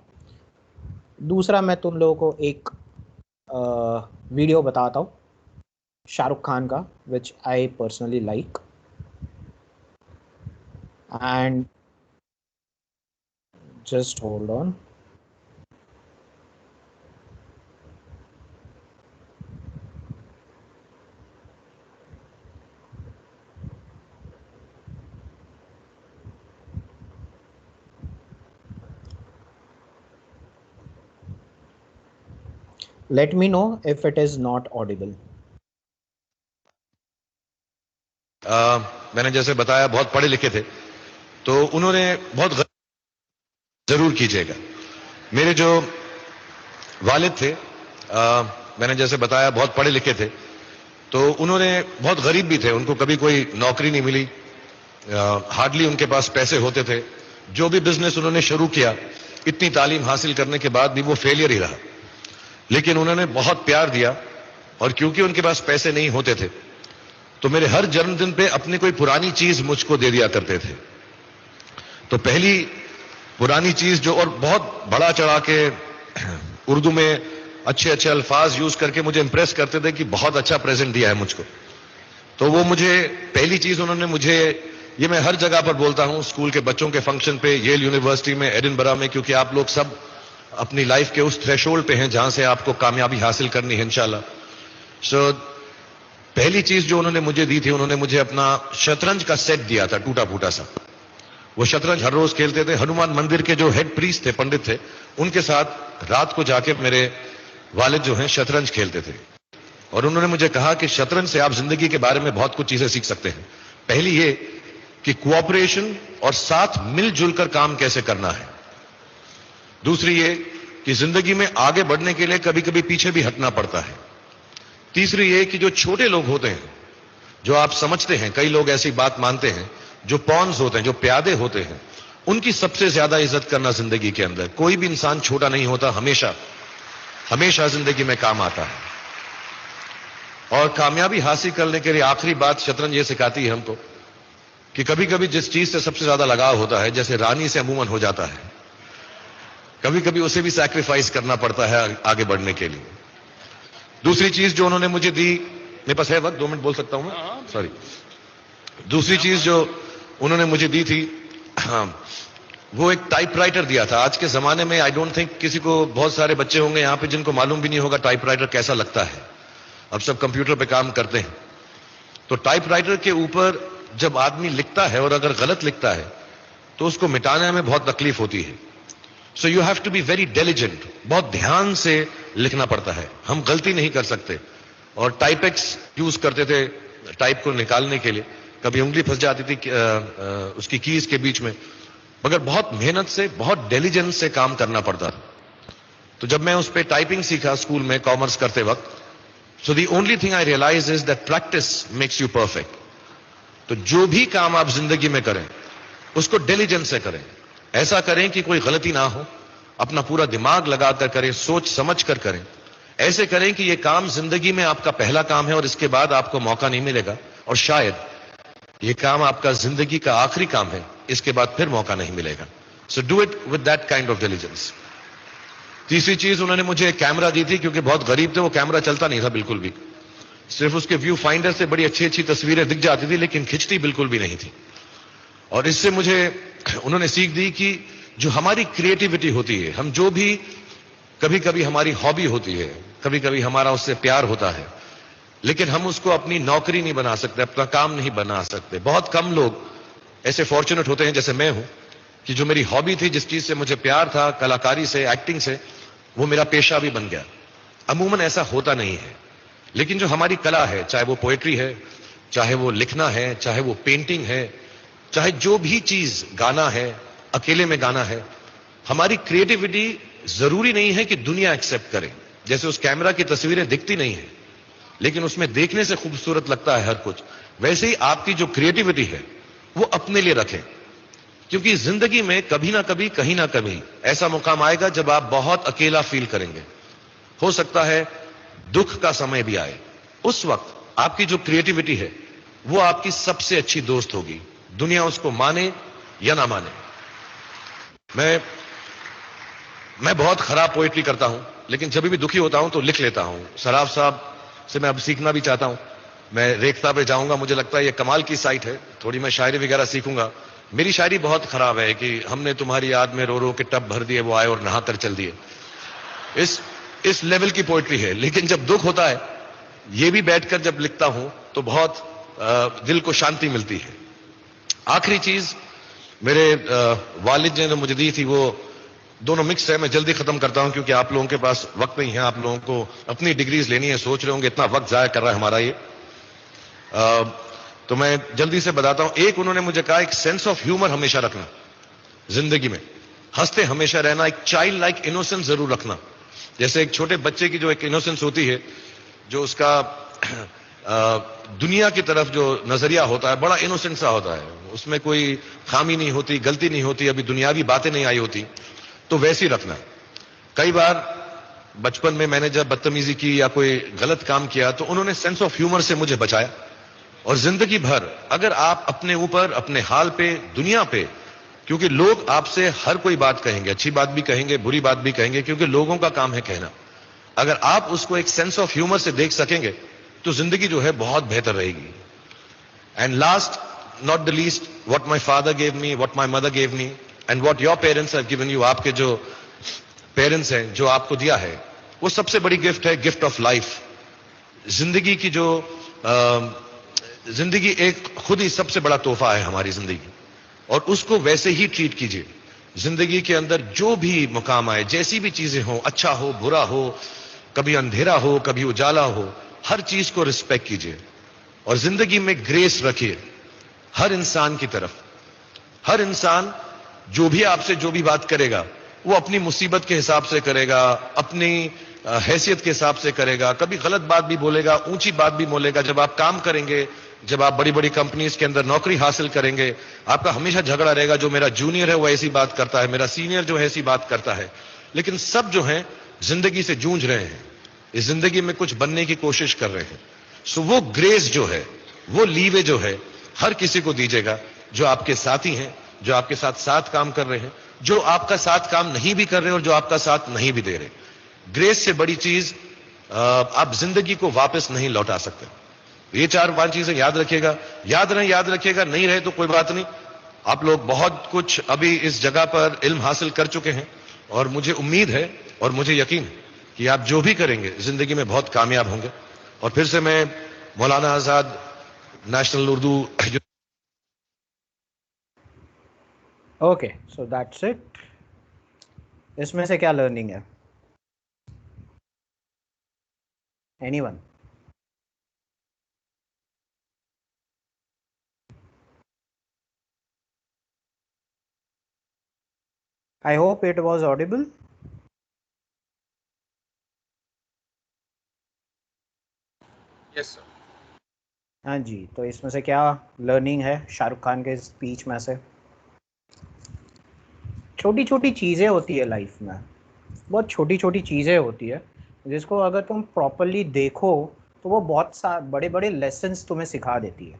दूसरा मैं तुम लोगों को एक वीडियो बताता हूँ शाहरुख खान का, which I personally like, and just hold on. Let me know if it is not audible. मैंने जैसे बताया बहुत पढ़े लिखे थे, तो उन्होंने बहुत जरूर कीजिएगा। मेरे जो वालिद थे, मैंने जैसे बताया बहुत पढ़े लिखे थे, तो उन्होंने बहुत गरीब भी थे, उनको कभी कोई नौकरी नहीं मिली, हार्डली उनके पास पैसे होते थे। जो भी बिजनेस उन्होंने शुरू किया, इतनी तालीम हासिल करने के बाद भी वो फेलियर ही रहा। लेकिन उन्होंने बहुत प्यार दिया, और क्योंकि उनके पास पैसे नहीं होते थे तो मेरे हर जन्मदिन पे अपनी कोई पुरानी चीज मुझको दे दिया करते थे। तो पहली पुरानी चीज जो, और बहुत बड़ा चढ़ा के उर्दू में अच्छे अच्छे अल्फाज यूज करके मुझे इंप्रेस करते थे कि बहुत अच्छा प्रेजेंट दिया है मुझको। तो वो मुझे पहली चीज उन्होंने मुझे, ये मैं हर जगह पर बोलता हूं, स्कूल के बच्चों के फंक्शन पे, येल यूनिवर्सिटी में, एडिनबरा में, क्योंकि आप लोग सब अपनी लाइफ के उस थ्रेशोल्ड पे हैं जहां से आपको कामयाबी हासिल करनी है इंशाल्लाह। सो पहली चीज जो उन्होंने मुझे दी थी, उन्होंने मुझे अपना शतरंज का सेट दिया था, टूटा फूटा सा। वो शतरंज हर रोज खेलते थे। हनुमान मंदिर के जो हेड प्रीस्ट थे, पंडित थे, उनके साथ रात को जाके मेरे वालिद जो हैं शतरंज खेलते थे। और उन्होंने मुझे कहा कि शतरंज से आप जिंदगी के बारे में बहुत कुछ चीजें सीख सकते हैं। पहली ये कि कोऑपरेशन और साथ मिलजुल कर काम कैसे करना है। दूसरी ये कि जिंदगी में आगे बढ़ने के लिए कभी कभी पीछे भी हटना पड़ता है। तीसरी ये कि जो छोटे लोग होते हैं, जो आप समझते हैं, कई लोग ऐसी बात मानते हैं, जो पॉन्स होते हैं, जो प्यादे होते हैं, उनकी सबसे ज्यादा इज्जत करना जिंदगी के अंदर। कोई भी इंसान छोटा नहीं होता, हमेशा हमेशा जिंदगी में काम आता है। और कामयाबी हासिल करने के लिए आखिरी बात शतरंज ये सिखाती है हमको कि कभी कभी जिस चीज से सबसे ज्यादा लगाव होता है, जैसे रानी से अमूमन हो जाता है, कभी कभी उसे भी सैक्रिफाइस करना पड़ता है आगे बढ़ने के लिए। दूसरी चीज जो उन्होंने मुझे दी, मेरे पास है वक्त, 2 मिनट बोल सकता हूं मैं, सॉरी। दूसरी चीज जो उन्होंने मुझे दी थी, वो एक टाइपराइटर दिया था। आज के जमाने में आई डोंट थिंक किसी को, बहुत सारे बच्चे होंगे यहाँ पे जिनको मालूम भी नहीं होगा टाइपराइटर कैसा लगता है। अब सब कंप्यूटर पे काम करते हैं। तो टाइपराइटर के ऊपर जब आदमी लिखता है और अगर गलत लिखता है तो उसको मिटाने में बहुत तकलीफ होती है। So you have to be very diligent, बहुत ध्यान से लिखना पड़ता है। हम गलती नहीं कर सकते। और टाइपेक्स यूज करते थे टाइप को निकालने के लिए, कभी उंगली फंस जाती थी उसकी कीज के बीच में, मगर बहुत मेहनत से, बहुत डिलिजेंस से काम करना पड़ता था। तो जब मैं उस पर टाइपिंग सीखा स्कूल में कॉमर्स करते वक्त, so the only thing I realise is that practice makes you perfect. तो जो भी काम आप जिंदगी में करें उसको डिलिजेंस से करें, ऐसा करें कि कोई गलती ना हो, अपना पूरा दिमाग लगाकर करें, सोच समझ कर करें। ऐसे करें कि ये काम जिंदगी में आपका पहला काम है और इसके बाद आपको मौका नहीं मिलेगा। और शायद ये काम आपका जिंदगी का आखिरी काम है, इसके बाद फिर मौका नहीं मिलेगा. So do it with that kind of diligence. तीसरी चीज, उन्होंने मुझे कैमरा दी थी, क्योंकि बहुत गरीब थे, वो कैमरा चलता नहीं था बिल्कुल भी. सिर्फ उसके व्यू फाइंडर से बड़ी अच्छी अच्छी तस्वीरें दिख जाती थी, लेकिन खिंचती बिल्कुल भी नहीं थी. और इससे मुझे उन्होंने सीख दी कि जो हमारी क्रिएटिविटी होती है, हम जो भी कभी कभी हमारी हॉबी होती है, कभी कभी हमारा उससे प्यार होता है, लेकिन हम उसको अपनी नौकरी नहीं बना सकते, अपना काम नहीं बना सकते. बहुत कम लोग ऐसे फॉर्चुनेट होते हैं जैसे मैं हूं कि जो मेरी हॉबी थी, जिस चीज से मुझे प्यार था, कलाकारी से, एक्टिंग से, वो मेरा पेशा भी बन गया. अमूमन ऐसा होता नहीं है. लेकिन जो हमारी कला है, चाहे वो पोएट्री है, चाहे वो लिखना है, चाहे वो पेंटिंग है, चाहे जो भी चीज, गाना है, अकेले में गाना है, हमारी क्रिएटिविटी जरूरी नहीं है कि दुनिया एक्सेप्ट करे. जैसे उस कैमरा की तस्वीरें दिखती नहीं है, लेकिन उसमें देखने से खूबसूरत लगता है हर कुछ, वैसे ही आपकी जो क्रिएटिविटी है वो अपने लिए रखें. क्योंकि जिंदगी में कभी ना कभी, कहीं ना कभी ऐसा मुकाम आएगा जब आप बहुत अकेला फील करेंगे. हो सकता है दुख का समय भी आए. उस वक्त आपकी जो क्रिएटिविटी है वो आपकी सबसे अच्छी दोस्त होगी, दुनिया उसको माने या ना माने. मैं बहुत खराब पोएट्री करता हूं, लेकिन जब भी दुखी होता हूं तो लिख लेता हूं. सराफ साहब से मैं अब सीखना भी चाहता हूं. मैं रेखता पे जाऊंगा, मुझे लगता है ये कमाल की साइट है, थोड़ी मैं शायरी वगैरह सीखूंगा. मेरी शायरी बहुत खराब है कि हमने तुम्हारी याद में रो रो के टब भर दिए, वो आए और नहा कर चल दिए. इस लेवल की पोएट्री है. लेकिन जब दुख होता है, ये भी बैठकर जब लिखता हूं तो बहुत दिल को शांति मिलती है. आखिरी चीज मेरे वालिद ने मुझे दी थी, वो दोनों मिक्स है. मैं जल्दी खत्म करता हूं क्योंकि आप लोगों के पास वक्त नहीं है, आप लोगों को अपनी डिग्रीज लेनी है. सोच रहे होंगे इतना वक्त जाया कर रहा है हमारा ये. तो मैं जल्दी से बताता हूं. एक, उन्होंने मुझे कहा एक सेंस ऑफ ह्यूमर हमेशा रखना जिंदगी में, हंसते हमेशा रहना, एक चाइल्ड लाइक इनोसेंस जरूर रखना. जैसे एक छोटे बच्चे की जो एक इनोसेंस होती है, जो उसका दुनिया की तरफ जो नजरिया होता है, बड़ा इनोसेंट सा होता है, उसमें कोई खामी नहीं होती, गलती नहीं होती, अभी दुनियावी बातें नहीं आई होती, तो वैसे ही रखना. कई बार बचपन में मैंने जब बदतमीजी की या कोई गलत काम किया तो उन्होंने सेंस ऑफ ह्यूमर से मुझे बचाया. और जिंदगी भर अगर आप अपने ऊपर, अपने हाल पे, दुनिया पे, क्योंकि लोग आपसे हर कोई बात कहेंगे, अच्छी बात भी कहेंगे, बुरी बात भी कहेंगे, क्योंकि लोगों का काम है कहना. अगर आप उसको एक सेंस ऑफ ह्यूमर से देख सकेंगे तो जिंदगी जो है बहुत बेहतर रहेगी. And last not the least, what my father gave me, what my mother gave me, and what your parents have given you. आपके जो पेरेंट्स हैं, जो आपको दिया है, वो सबसे बड़ी गिफ्ट है, गिफ्ट ऑफ लाइफ. जिंदगी की जो जिंदगी एक खुद ही सबसे बड़ा तोहफा है हमारी जिंदगी, और उसको वैसे ही ट्रीट कीजिए. जिंदगी के अंदर जो भी मुकाम आए, जैसी भी चीजें हो, अच्छा हो, बुरा हो, कभी अंधेरा हो, कभी उजाला हो, हर चीज को रिस्पेक्ट कीजिए. और जिंदगी में ग्रेस रखिए हर इंसान की तरफ. हर इंसान जो भी आपसे जो भी बात करेगा, वो अपनी मुसीबत के हिसाब से करेगा, अपनी हैसियत के हिसाब से करेगा. कभी गलत बात भी बोलेगा, ऊंची बात भी बोलेगा. जब आप काम करेंगे, जब आप बड़ी बड़ी कंपनीज के अंदर नौकरी हासिल करेंगे, आपका हमेशा झगड़ा रहेगा, जो मेरा जूनियर है वो ऐसी बात करता है, मेरा सीनियर जो है ऐसी बात करता है. लेकिन सब जो है जिंदगी से जूझ रहे हैं, इस जिंदगी में कुछ बनने की कोशिश कर रहे हैं. सो वो ग्रेस जो है, वो लीवे जो है, हर किसी को दीजिएगा, जो आपके साथी हैं, जो आपके साथ साथ काम कर रहे हैं, जो आपका साथ काम नहीं भी कर रहे और जो आपका साथ नहीं भी दे रहे. ग्रेस से बड़ी चीज आप जिंदगी को वापस नहीं लौटा सकते. ये 4-5 चीजें याद रखिएगा. याद रखिएगा, नहीं रहे तो कोई बात नहीं. आप लोग बहुत कुछ अभी इस जगह पर इल्म हासिल कर चुके हैं, और मुझे उम्मीद है और मुझे यकीन है कि आप जो भी करेंगे जिंदगी में बहुत कामयाब होंगे. और फिर से मैं Maulana Azad National Urdu. Okay, so that's it. इसमें से क्या लर्निंग है? Anyone? I hope it was audible. Yes sir. हाँ जी, तो इसमें से क्या लर्निंग है शाहरुख खान के स्पीच में से? छोटी छोटी चीज़ें होती है लाइफ में, बहुत छोटी छोटी चीज़ें होती है, जिसको अगर तुम प्रॉपरली देखो तो वो बहुत बड़े बड़े लेसन्स तुम्हें सिखा देती है.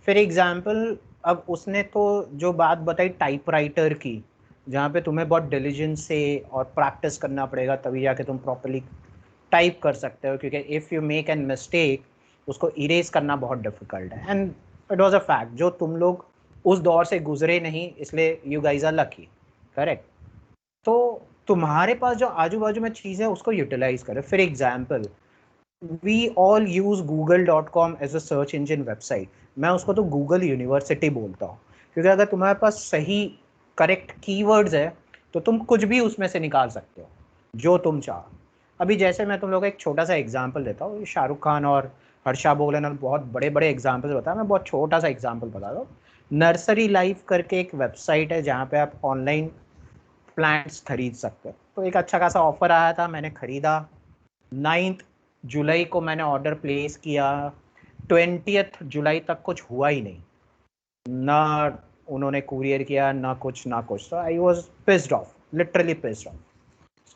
फॉर एग्जाम्पल अब उसने तो जो बात बताई टाइपराइटर की, जहाँ पे तुम्हें बहुत डिलीजेंस से और प्रैक्टिस करना पड़ेगा तभी जाके तुम प्रॉपर्ली टाइप कर सकते हो, क्योंकि if you make an mistake उसको इरेज करना बहुत डिफिकल्ट है। And it was a fact, जो तुम लोग उस दौर से गुजरे नहीं, इसलिए you guys are lucky, correct. तो तुम्हारे पास जो आजू बाजू में चीज़ है उसको यूटिलाइज करो। For example we all use google.com as a search engine website. मैं उसको तो गूगल यूनिवर्सिटी बोलता हूँ, क्योंकि अगर तुम्हारे पास सही करेक्ट कीवर्ड्स है तो तुम कुछ भी उसमें से निकाल सकते हो जो तुम चाहो। अभी जैसे मैं तुम लोगों को एक छोटा सा एग्जाम्पल देता हूँ, शाहरुख खान और हर्षा भोगले ने बहुत बड़े बड़े एग्जाम्पल बताया, मैं बहुत छोटा सा एग्जाम्पल बता रहा हूँ। नर्सरी लाइफ करके एक वेबसाइट है जहाँ पे आप ऑनलाइन प्लांट्स खरीद सकते हो। तो एक अच्छा खासा ऑफर आया था, मैंने खरीदा। 9 जुलाई को मैंने ऑर्डर प्लेस किया, 20 जुलाई तक कुछ हुआ ही नहीं, ना उन्होंने कुरियर किया ना कुछ ना कुछ। So I was pissed off, literally pissed off.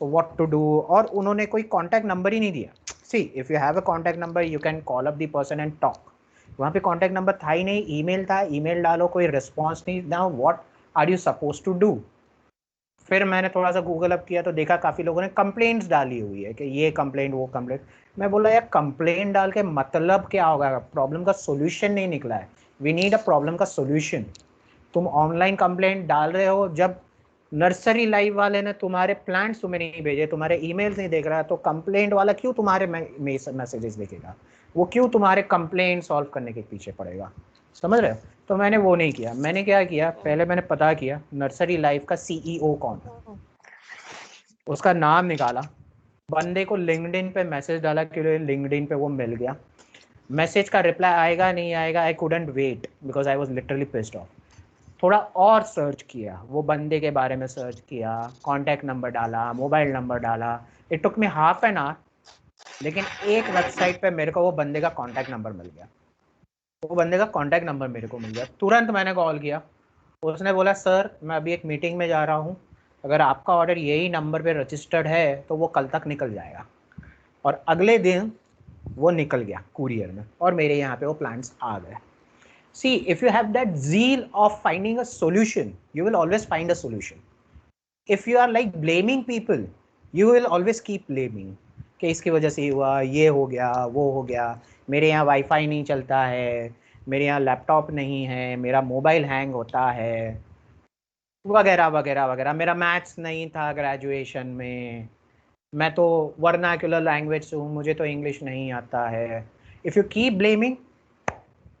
So what to do, और उन्होंने कोई कॉन्टैक्ट नंबर ही नहीं दिया। See if you have a contact number you can call up the person and talk. वहाँ पे कॉन्टैक्ट नंबर था ही नहीं, ईमेल था, ईमेल डालो कोई रिस्पॉन्स नहीं। Now what are you suppose to do. फिर मैंने थोड़ा सा गूगल अप किया तो देखा काफ़ी लोगों ने कंप्लेंट्स डाली हुई है कि ये कंप्लेंट वो कंप्लेंट। मैं बोला यार कंप्लेंट डाल के मतलब क्या होगा, प्रॉब्लम का सोल्यूशन नहीं निकला है। वी नीड अ प्रॉब्लम का सोल्यूशन। तुम ऑनलाइन कंप्लेंट डाल रहे हो, जब नर्सरी लाइव वाले ने तुम्हारे प्लांट्स तुम्हें नहीं भेजे, तुम्हारे ईमेल्स नहीं देख रहा है, तो कंप्लेंट वाला क्यों तुम्हारे मैसेजेस देखेगा, वो क्यों तुम्हारे कंप्लेंट सॉल्व करने के पीछे पड़ेगा, समझ रहे हो। तो मैंने वो नहीं किया। मैंने क्या किया, पहले मैंने पता किया नर्सरी लाइव का सीईओ कौन है, उसका नाम निकाला, बंदे को लिंक्डइन पे मैसेज डाला कि लिंक्डइन पे वो मिल गया। मैसेज का रिप्लाई आएगा नहीं आएगा, I couldn't wait because I was literally pissed off. थोड़ा और सर्च किया, वो बंदे के बारे में सर्च किया, कॉन्टैक्ट नंबर डाला, मोबाइल नंबर डाला। It took me half an hour, लेकिन एक वेबसाइट पे मेरे को वो बंदे का कॉन्टैक्ट नंबर मिल गया। वो बंदे का कॉन्टैक्ट नंबर मेरे को मिल गया। तुरंत मैंने कॉल किया, उसने बोला सर मैं अभी एक मीटिंग में जा रहा हूँ, अगर आपका ऑर्डर यही नंबर पे रजिस्टर्ड है तो वो कल तक निकल जाएगा। और अगले दिन वो निकल गया कुरियर में और मेरे यहाँ पे वो प्लांट्स आ गए। See, if you have that zeal of finding a solution, you will always find a solution. If you are like blaming people, you will always keep blaming कि इसकी वजह से हुआ, ये हो गया, वो हो गया, मेरे यहाँ वाईफाई नहीं चलता है, मेरे यहाँ लैपटॉप नहीं है, मेरा मोबाइल हैंग होता है, वगैरह वगैरह वगैरह, मेरा मैथ्स नहीं था ग्रेजुएशन में, मैं तो वर्नाक्युलर लैंग्वेज से हूँ, मुझे तो इंग्लिश नहीं आता है। If you keep blaming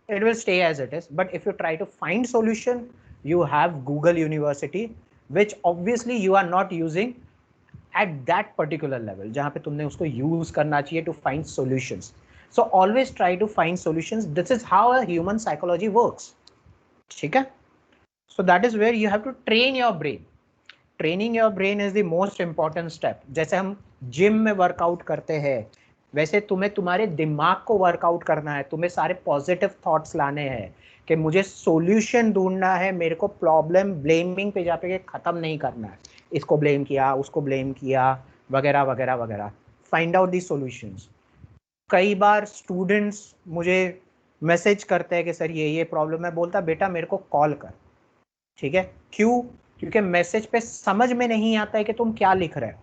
it will stay as it is. But if you try to find solution, you have Google University, which obviously you are not using at that particular level जहाँ पे तुमने उसको use करना चाहिए to find solutions. So always try to find solutions. This is how a human psychology works. ठीक है? So that is where you have to train your brain. Training your brain is the most important step. जैसे हम gym में workout करते हैं, वैसे तुम्हें तुम्हारे दिमाग को वर्कआउट करना है, तुम्हें सारे पॉजिटिव थॉट्स लाने हैं कि मुझे सॉल्यूशन ढूंढना है, मेरे को प्रॉब्लम ब्लेमिंग पे जाके ख़त्म नहीं करना है, इसको ब्लेम किया उसको ब्लेम किया वगैरह वगैरह वगैरह। Find out the solutions. कई बार स्टूडेंट्स मुझे मैसेज करते हैं कि सर ये प्रॉब्लम है, बोलता बेटा मेरे को कॉल कर, ठीक है। क्यों? क्योंकि मैसेज पे समझ में नहीं आता है कि तुम क्या लिख रहे हो,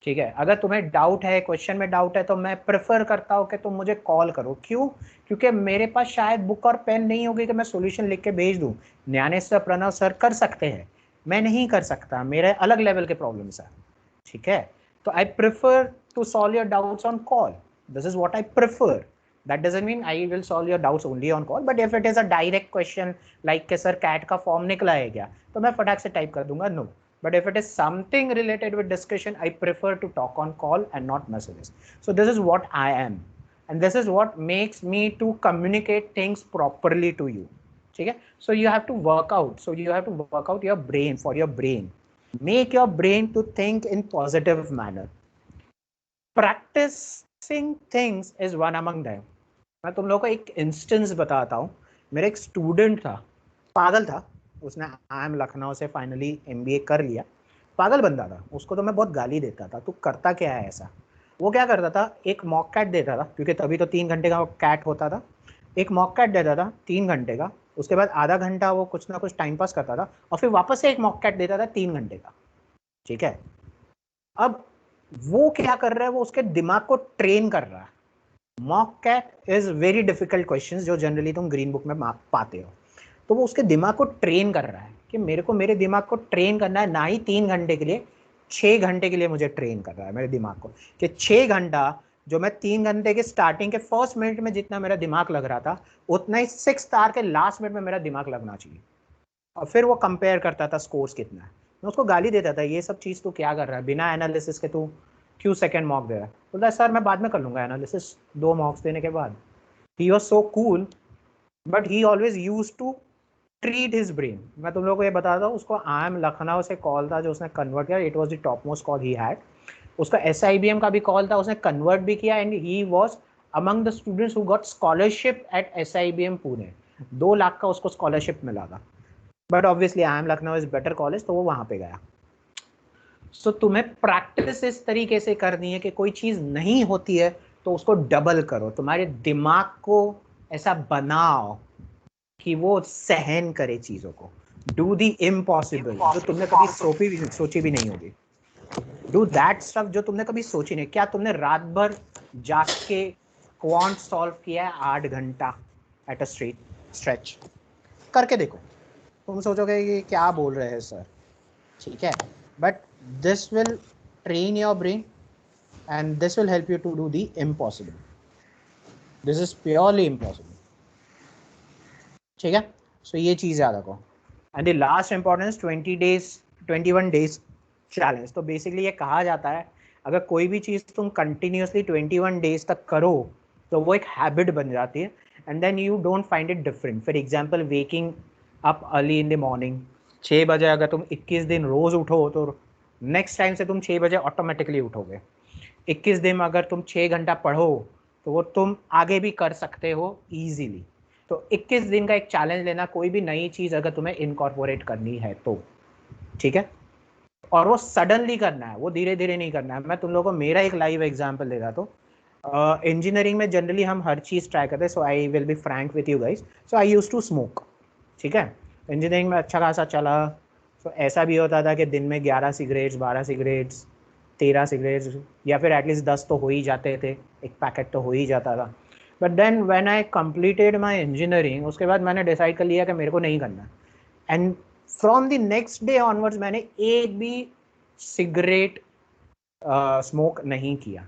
ठीक है। अगर तुम्हें डाउट है, क्वेश्चन में डाउट है, तो मैं प्रेफर करता हूँ कि तुम मुझे कॉल करो। क्यों? क्योंकि मेरे पास शायद बुक और पेन नहीं होगी कि मैं सॉल्यूशन लिख के भेज दूँ। ज्ञानेश्वर प्रणव सर कर सकते हैं, मैं नहीं कर सकता, मेरे अलग लेवल के प्रॉब्लम्स हैं, ठीक है। तो I prefer to solve your doubts on call, this is what I prefer. That doesn't mean I will solve your doubts only on call, but if it is a direct question like कि sir cat का form निकला है क्या, तो मैं फटाक से type कर दूंगा no. But if it is something related with discussion, I prefer to talk on call and not messages. So this is what I am, and this is what makes me to communicate things properly to you. ठीक है? So you have to work out. So you have to work out your brain, for your brain. Make your brain to think in positive manner. Practicing things is one among them. मैं तुम लोगों को एक instance बताता हूँ। मेरा एक student था, पागल था, उसने IIM लखनऊ से फाइनली MBA कर लिया। पागल बंदा था, उसको तो मैं बहुत गाली देता था, तू करता क्या है ऐसा। वो क्या करता था, एक मॉक कैट देता था, क्योंकि तभी तो 3 घंटे का कैट होता था। एक मॉक कैट देता था 3 घंटे का, उसके बाद आधा घंटा वो कुछ ना कुछ टाइम पास करता था और फिर वापस से एक मॉक कैट देता था 3 घंटे का, ठीक है। अब वो क्या कर रहा है, वो उसके दिमाग को ट्रेन कर रहा है। Mock CAT is very difficult questions जो जनरली तुम ग्रीन बुक में पाते हो, तो वो उसके दिमाग को ट्रेन कर रहा है कि मेरे को मेरे दिमाग को ट्रेन करना है, ना ही 3 घंटे के लिए, 6 घंटे के लिए मुझे ट्रेन कर रहा है मेरे दिमाग को, कि 6 घंटा जो मैं 3 घंटे के स्टार्टिंग के फर्स्ट मिनट में जितना मेरा दिमाग लग रहा था, उतना ही 6th आवर के लास्ट मिनट में मेरा दिमाग लगना चाहिए। और फिर वो कंपेयर करता था स्कोर्स कितना है। मैं उसको गाली देता था, ये सब चीज़ तू क्या कर रहा है, बिना एनालिसिस के तू क्यों सेकंड मॉक दे रहा है। बोलता है सर मैं बाद में कर लूँगा एनालिसिस 2 मॉक्स देने के बाद। He was so cool, but he always use to treat his brain. मैं तुम लोगों को ये बताता हूँ, उसको IIM लखनऊ से कॉल था जो उसने कन्वर्ट किया, it was the top most call he had. उसका SIBM का भी कॉल था, उसने कन्वर्ट भी किया, and he was among the students who got scholarship eight SIBM Pune. 2 lakh का उसको स्कॉलरशिप मिला था, but obviously IIM Lucknow is better college, तो वो वहां पे गया। सो तुम्हें प्रैक्टिस इस तरीके से करनी है कि कोई चीज नहीं होती है तो उसको डबल करो, तुम्हारे दिमाग को ऐसा बनाओ कि वो सहन करे चीजों को। डू द इम्पॉसिबल, जो तुमने कभी सोची भी नहीं होगी। डू दैट स्टफ जो तुमने कभी सोची नहीं। क्या तुमने रात भर जाग के क्वांट सॉल्व किया है 8 घंटा एट अ स्ट्रेच? करके देखो, तुम सोचोगे कि क्या बोल रहे हैं सर, ठीक है, but this will train your brain and this will help you to do the impossible. This is purely impossible, ठीक है। सो ये चीज़ याद रखो। And the last importance 21 days challenge. तो बेसिकली ये कहा जाता है अगर कोई भी चीज़ तुम कंटिन्यूसली 21 डेज तक करो तो वो एक हैबिट बन जाती है, and then you don't find it different. For example waking up early in the morning, 6 बजे अगर तुम 21 दिन रोज उठो तो नेक्स्ट टाइम से तुम 6 बजे ऑटोमेटिकली उठोगे। 21 दिन अगर तुम 6 घंटा पढ़ो तो वो तुम आगे भी कर सकते हो ईजीली। तो 21 दिन का एक चैलेंज लेना, कोई भी नई चीज़ अगर तुम्हें इनकॉर्पोरेट करनी है तो, ठीक है। और वो सडनली करना है, वो धीरे धीरे नहीं करना है। मैं तुम लोगों को मेरा एक लाइव एग्जांपल दे रहा तो इंजीनियरिंग में जनरली हम हर चीज़ ट्राई करते हैं। So I will be frank with you guys. So I use to smoke, ठीक है। इंजीनियरिंग में अच्छा खासा चला। सो ऐसा भी होता था कि दिन में 11 सिगरेट्स, 12 सिगरेट्स, 13 सिगरेट्स, या फिर एटलीस्ट 10 तो हो ही जाते थे, एक पैकेट तो हो ही जाता था। But then when I completed my engineering, उसके बाद मैंने डिसाइड कर लिया कि मेरे को नहीं करना। And from the next day onwards मैंने एक भी सिगरेट स्मोक नहीं किया।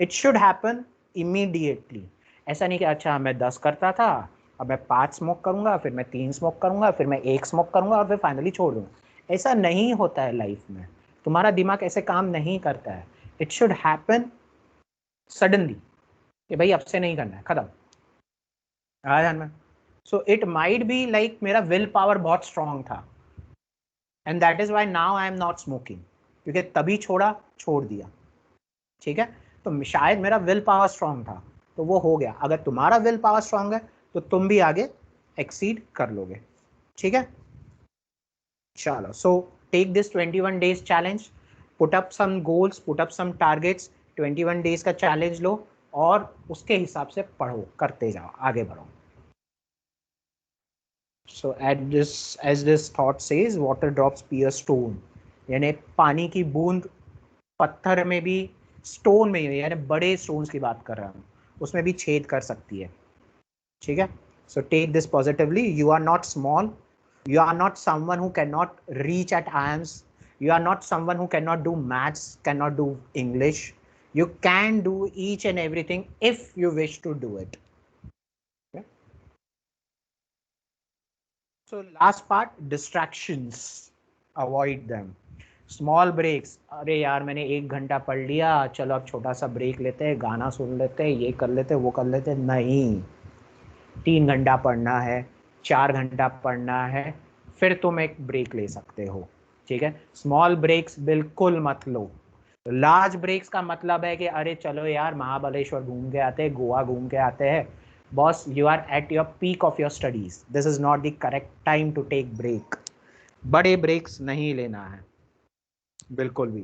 It should happen immediately. ऐसा नहीं कि अच्छा मैं 10 करता था, अब मैं 5 स्मोक करूंगा, फिर मैं 3 स्मोक करूंगा, फिर मैं 1 स्मोक करूंगा और फिर फाइनली छोड़ दूंगा। ऐसा नहीं होता है लाइफ में। तुम्हारा दिमाग ऐसे काम नहीं करता है। इट शुड हैपन सडनली कि भाई अब से नहीं करना है, खत्म। आया ध्यान में? So it might be like मेरा विल पावर बहुत स्ट्रांग था, and that is why now I am not smoking, क्योंकि तभी छोड़ दिया, ठीक है। तो शायद मेरा विल पावर स्ट्रांग था तो वो हो गया। अगर तुम्हारा विल पावर स्ट्रांग है तो तुम भी आगे एक्सीड कर लोगे, ठीक है। चलो, so take this 21 days challenge, put up some goals, put up some targets. 21 days का चैलेंज लो और उसके हिसाब से पढ़ो, करते जाओ, आगे बढ़ो। So as this thought says, water drops pierce stone, यानी पानी की बूंद पत्थर में भी, स्टोन में, यानी बड़े स्टोन्स की बात कर रहा हूँ, उसमें भी छेद कर सकती है, ठीक है। So take this positively. You are not small. You are not someone who cannot reach at IIMs. You are not someone who cannot do maths, cannot do English. You can do each and everything if you wish to do it. Okay? So last part, distractions. Avoid them. Small breaks, अरे यार मैंने 1 घंटा पढ़ लिया, चलो अब छोटा सा ब्रेक लेते हैं, गाना सुन लेते हैं, ये कर लेते हैं, वो कर लेते हैं। नहीं, 3 घंटा पढ़ना है, 4 घंटा पढ़ना है, फिर तुम एक ब्रेक ले सकते हो, ठीक है। स्मॉल ब्रेक्स बिल्कुल मत लो। लार्ज ब्रेक्स का मतलब है कि अरे चलो यार महाबलेश्वर घूम के आते हैं, गोवा घूम के आते हैं। Boss, you are at your peak of your studies, this is not the correct time to take break. बड़े ब्रेक्स नहीं लेना है बिल्कुल भी,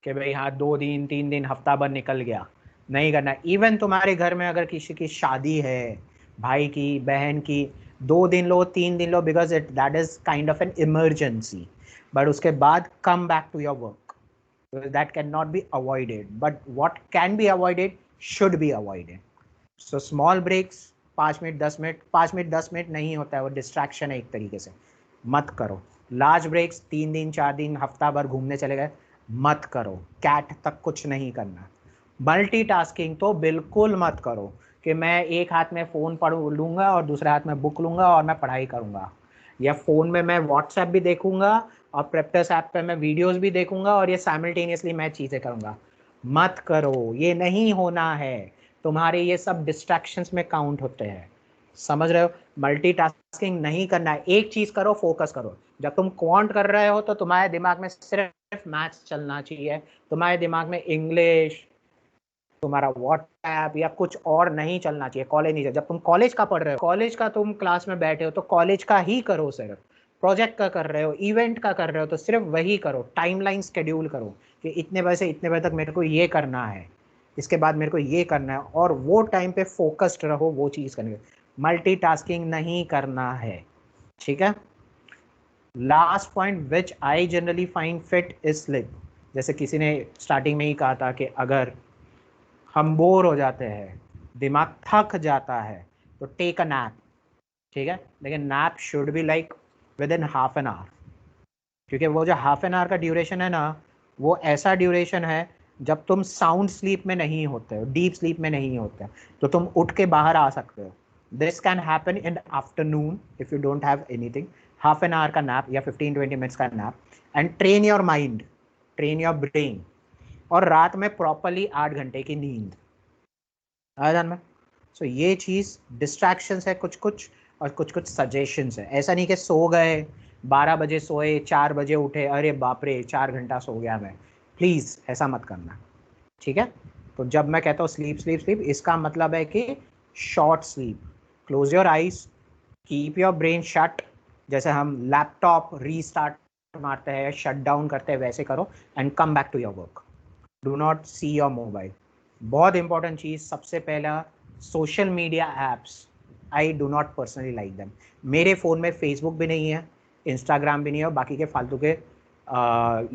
कि भाई हाँ 2 दिन 3 दिन हफ्ता भर निकल गया, नहीं करना। इवन तुम्हारे घर में अगर किसी की शादी है, भाई की, बहन की, 2 दिन लो, 3 दिन लो, because it that is kind of an emergency, but उसके बाद come back to your work. That cannot be avoided, but what can be avoided should be avoided. So small breaks, 5 minute 10 minute, 5 minute 10 minute नहीं होता है, वो distraction है एक तरीके से, मत करो. लार्ज ब्रेक्स 3 दिन 4 दिन हफ्ता भर घूमने चले गए, मत करो. कैट तक कुछ नहीं करना. मल्टीटास्किंग तो बिल्कुल मत करो कि मैं एक हाथ में फ़ोन पढ़ लूँगा और दूसरे हाथ में बुक लूँगा और मैं पढ़ाई करूँगा, या फ़ोन में मैं व्हाट्सएप भी देखूँगा और प्रेप्टस ऐप पे मैं वीडियोस भी देखूँगा और ये साइमल्टेनियसली मैं चीज़ें करूँगा. मत करो, ये नहीं होना है. तुम्हारे ये सब डिस्ट्रैक्शंस में काउंट होते हैं, समझ रहे हो? मल्टीटास्किंग नहीं करना है, एक चीज़ करो, फोकस करो. जब तुम क्वांट कर रहे हो तो तुम्हारे दिमाग में सिर्फ मैथ्स चलना चाहिए, तुम्हारे दिमाग में इंग्लिश, तुम्हारा व्हाट्सएप या कुछ और नहीं चलना चाहिए. कॉलेज नहीं, जब तुम कॉलेज का पढ़ रहे हो, कॉलेज का तुम क्लास में बैठे हो तो कॉलेज का ही करो. सिर्फ प्रोजेक्ट का कर रहे हो, इवेंट का कर रहे हो तो सिर्फ वही करो. टाइमलाइन शेड्यूल करो कि इतने बजे से इतने बजे तक मेरे को ये करना है, इसके बाद मेरे को ये करना है, और वो टाइम पे फोकस्ड रहो वो चीज़ करने के. मल्टीटास्किंग नहीं करना है, ठीक है? Last point which I generally find fit is slip. जैसे किसी ने स्टार्टिंग में ही कहा था कि अगर हम बोर हो जाते हैं, दिमाग थक जाता है, तो टेक अ नैप, ठीक है? लेकिन nap should be like with in half an hour, क्योंकि वो जो हाफ एन आवर का ड्यूरेशन है ना, वो ऐसा ड्यूरेशन है जब तुम साउंड स्लीप में नहीं होते हो, डीप स्लीप में नहीं होते हो, तो तुम उठ के बाहर आ सकते हो. This can happen in afternoon if you don't have anything. Half an hour का नैप या 15-20 मिनट्स का nap, and train your mind, train your brain. और रात में प्रॉपरली 8 घंटे की नींद आ जान में. सो ये चीज़ डिस्ट्रैक्शंस है कुछ कुछ, और कुछ कुछ सजेशंस है. ऐसा नहीं कि सो गए, 12 बजे सोए, 4 बजे उठे, अरे बाप रे 4 घंटा सो गया मैं. प्लीज़ ऐसा मत करना, ठीक है? तो जब मैं कहता हूँ स्लीप स्लीप स्लीप, इसका मतलब है कि short sleep. Close your eyes, keep your brain shut. जैसे हम लैपटॉप रीस्टार्ट मारते हैं, शट डाउन करते हैं, वैसे करो, and come back to your work. Do not see your mobile. बहुत इंपॉर्टेंट चीज़, सबसे पहला, social media apps I do not personally like them. मेरे फ़ोन में फेसबुक भी नहीं है, इंस्टाग्राम भी नहीं है, और बाकी के फालतू के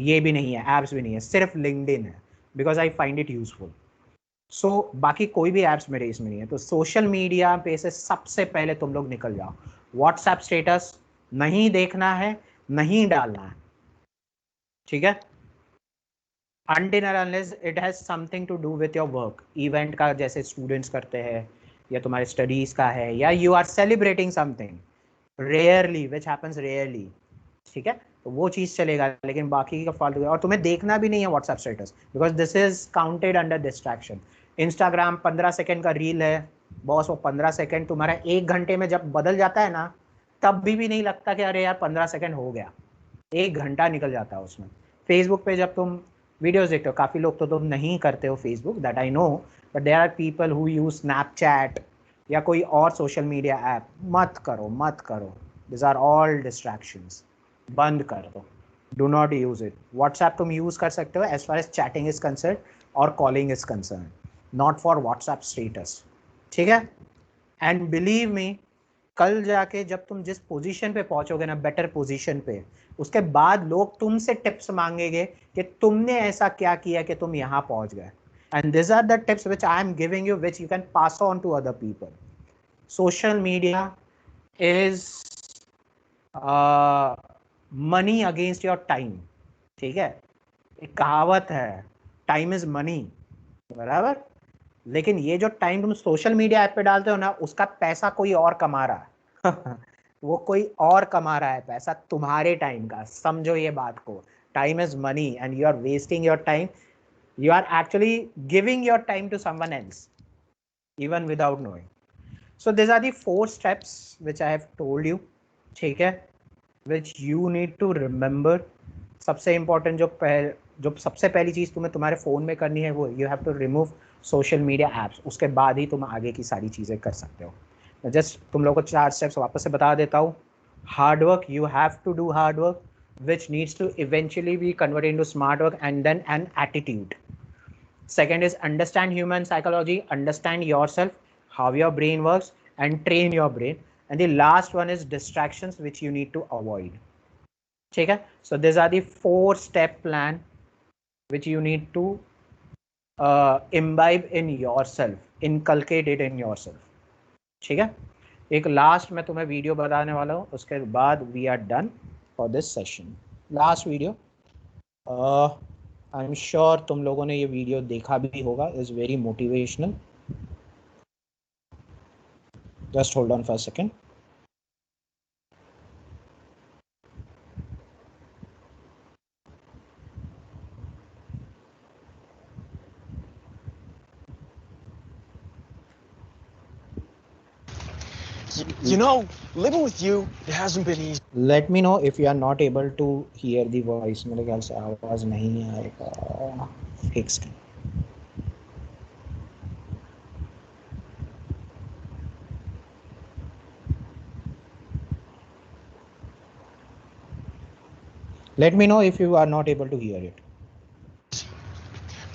ये भी नहीं है, ऐप्स भी नहीं है, सिर्फ लिंक्डइन है, because I find it useful. So बाकी कोई भी ऐप्स मेरे इसमें नहीं है. तो सोशल मीडिया पे से सबसे पहले तुम लोग निकल जाओ. व्हाट्सएप स्टेटस नहीं देखना है, नहीं डालना है, ठीक है? Until and unless it has something to do with your work. Event का जैसे स्टूडेंट्स करते हैं, या तुम्हारे स्टडीज़ का है, या you are celebrating something rarely, which happens rarely, ठीक है? तो वो चीज़ चलेगा, लेकिन बाकी का फालतू. और तुम्हें देखना भी नहीं है WhatsApp status, because this is counted under distraction. Instagram 15 second का रील है बॉस, वो 15 सेकेंड तुम्हारा 1 घंटे में जब बदल जाता है ना, तब भी नहीं लगता कि अरे यार 15 सेकेंड हो गया, 1 घंटा निकल जाता है उसमें. फेसबुक पे जब तुम वीडियोस देखते हो, काफ़ी लोग तो तुम नहीं करते हो Facebook, that I know, but there are people who use Snapchat या कोई और सोशल मीडिया ऐप. मत करो, मत करो. दिस आर ऑल डिस्ट्रैक्शंस, बंद कर दो. Do not use it. WhatsApp तुम यूज कर सकते हो as far as chatting is concern और calling is concern, not for WhatsApp status, ठीक है? एंड बिलीव मी, कल जाके जब तुम जिस पोजीशन पे पहुंचोगे ना, बेटर पोजीशन पे, उसके बाद लोग तुमसे टिप्स मांगेंगे कि तुमने ऐसा क्या किया कि तुम यहाँ पहुंच गए. And this are the tips which I am giving you, which you can pass on to other people. Social media is money against your time, ठीक है? एक कहावत है, टाइम इज मनी, बराबर? लेकिन ये जो टाइम तुम सोशल मीडिया ऐप पे डालते हो ना, उसका पैसा कोई और कमा रहा है. वो कोई और कमा रहा है पैसा तुम्हारे टाइम का, समझो ये बात को. Time is money and you are wasting your time. You are actually giving your time to someone else, even without knowing. So this are the 4 steps which I have told you, ठीक है? Which you need to remember. सबसे important जो सबसे पहली चीज़ तुम्हें तुम्हारे phone में करनी है, वो you have to remove social media apps. उसके बाद ही तुम आगे की सारी चीज़ें कर सकते हो. जस्ट तुम लोगों को 4 स्टेप्स वापस से बता देता हूँ. Hard work, you have to do hard work which needs to eventually be converted into smart work, and then an attitude. Second is understand human psychology, understand yourself, how your brain works, and train your brain. And the last one is distractions, which you need to avoid. Okay, so these are the 4-step plan which you need to imbibe in yourself, inculcate it in yourself. ठीक है, एक last मैं तुम्हें video बताने वाला हूँ, उसके बाद we are done for this session. Last video, I am sure तुम लोगों ने ये वीडियो देखा भी होगा, is very motivational. Just hold on for a second. You know, living with you, it hasn't been easy. Let me know if you are not able to hear the voice. मेरे ख्याल से आवाज नहीं आएगा. Fixed. Let me know if you are not able to hear it.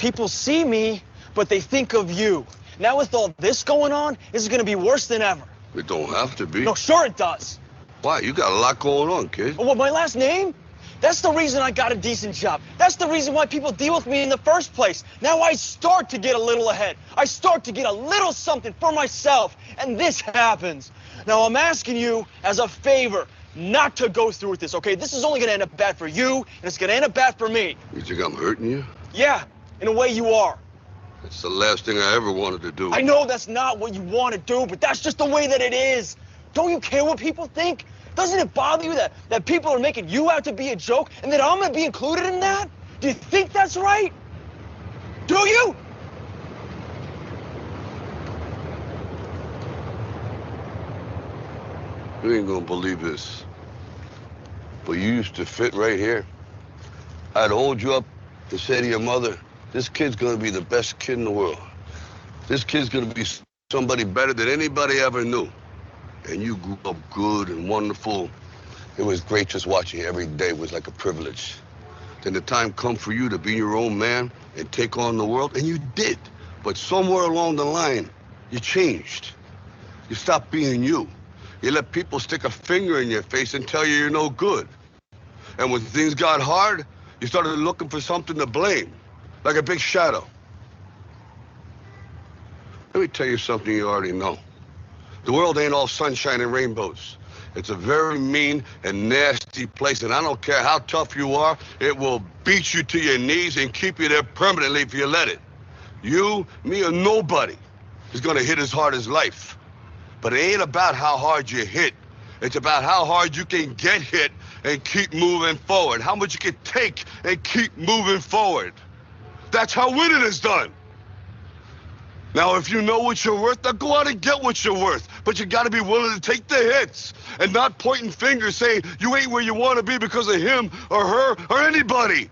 People see me, but they think of you. Now with all this going on, this is going to be worse than ever. It don't have to be. No, sure it does. Why? You got a lot going on, kid. Oh, what, my last name? That's the reason I got a decent job. That's the reason why people deal with me in the first place. Now I start to get a little ahead. I start to get a little something for myself. And this happens. Now I'm asking you as a favor not to go through with this, okay? This is only going to end up bad for you, and it's going to end up bad for me. You think I'm hurting you? Yeah, in a way you are. That's the last thing I ever wanted to do. I know that's not what you want to do, but that's just the way that it is. Don't you care what people think? Doesn't it bother you that people are making you out to be a joke and that I'm going to be included in that? Do you think that's right? Do you? You ain't gonna believe this, but you used to fit right here. I'd hold you up and say to your mother, this kid's gonna be the best kid in the world. This kid's gonna be somebody better than anybody ever knew. And you grew up good and wonderful. It was great just watching you every day. It was like a privilege. Then the time come for you to be your own man and take on the world, and you did. But somewhere along the line, you changed. You stopped being you. You let people stick a finger in your face and tell you you're no good. And when things got hard, you started looking for something to blame, like a big shadow. Let me tell you something you already know. The world ain't all sunshine and rainbows. It's a very mean and nasty place, and I don't care how tough you are, it will beat you to your knees and keep you there permanently if you let it. You, me, or nobody is gonna hit as hard as life. But it ain't about how hard you hit. It's about how hard you can get hit and keep moving forward. How much you can take and keep moving forward. That's how winning is done. Now, if you know what you're worth, now go out and get what you're worth. But you gotta be willing to take the hits and not pointing fingers saying you ain't where you wanna be because of him or her or anybody.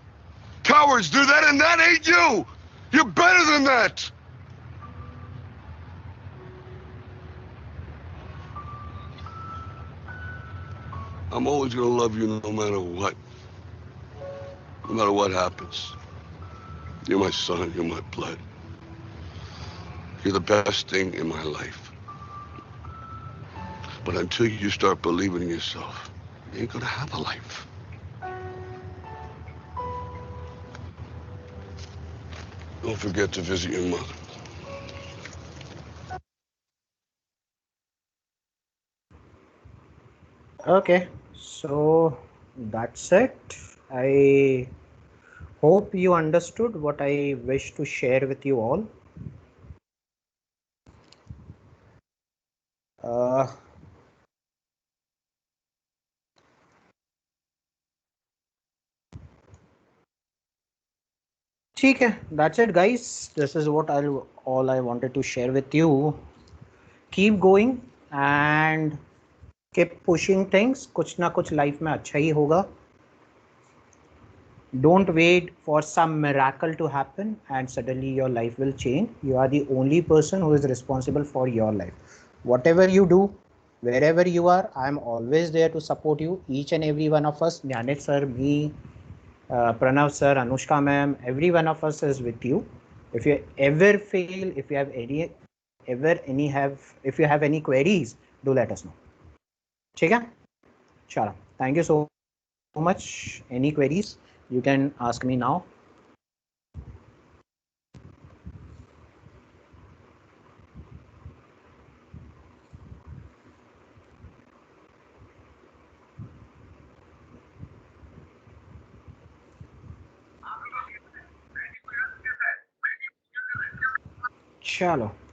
Cowards do that, and that ain't you. You're better than that. I'm always gonna love you no matter what. No matter what happens. You're my son, you're my blood. You're the best thing in my life. But until you start believing in yourself, you ain't gonna have a life. Don't forget to visit your mother. Okay, so that's it. I hope you understood what I wish to share with you all. ठीक है, that's it guys. This is what all I wanted to share with you. Keep going and keep pushing things. कुछ ना कुछ life में अच्छा ही होगा. Don't wait for some miracle to happen and suddenly your life will change. You are the only person who is responsible for your life. Whatever you do, wherever you are, I am always there to support you. Each and every one of us, Jnanit sir, me, Pranav sir, Anushka ma'am, every one of us is with you. If you ever fail, if you have if you have any queries, do let us know. ठीक है? चलो, thank you so much. Any queries, you can ask me now. चलो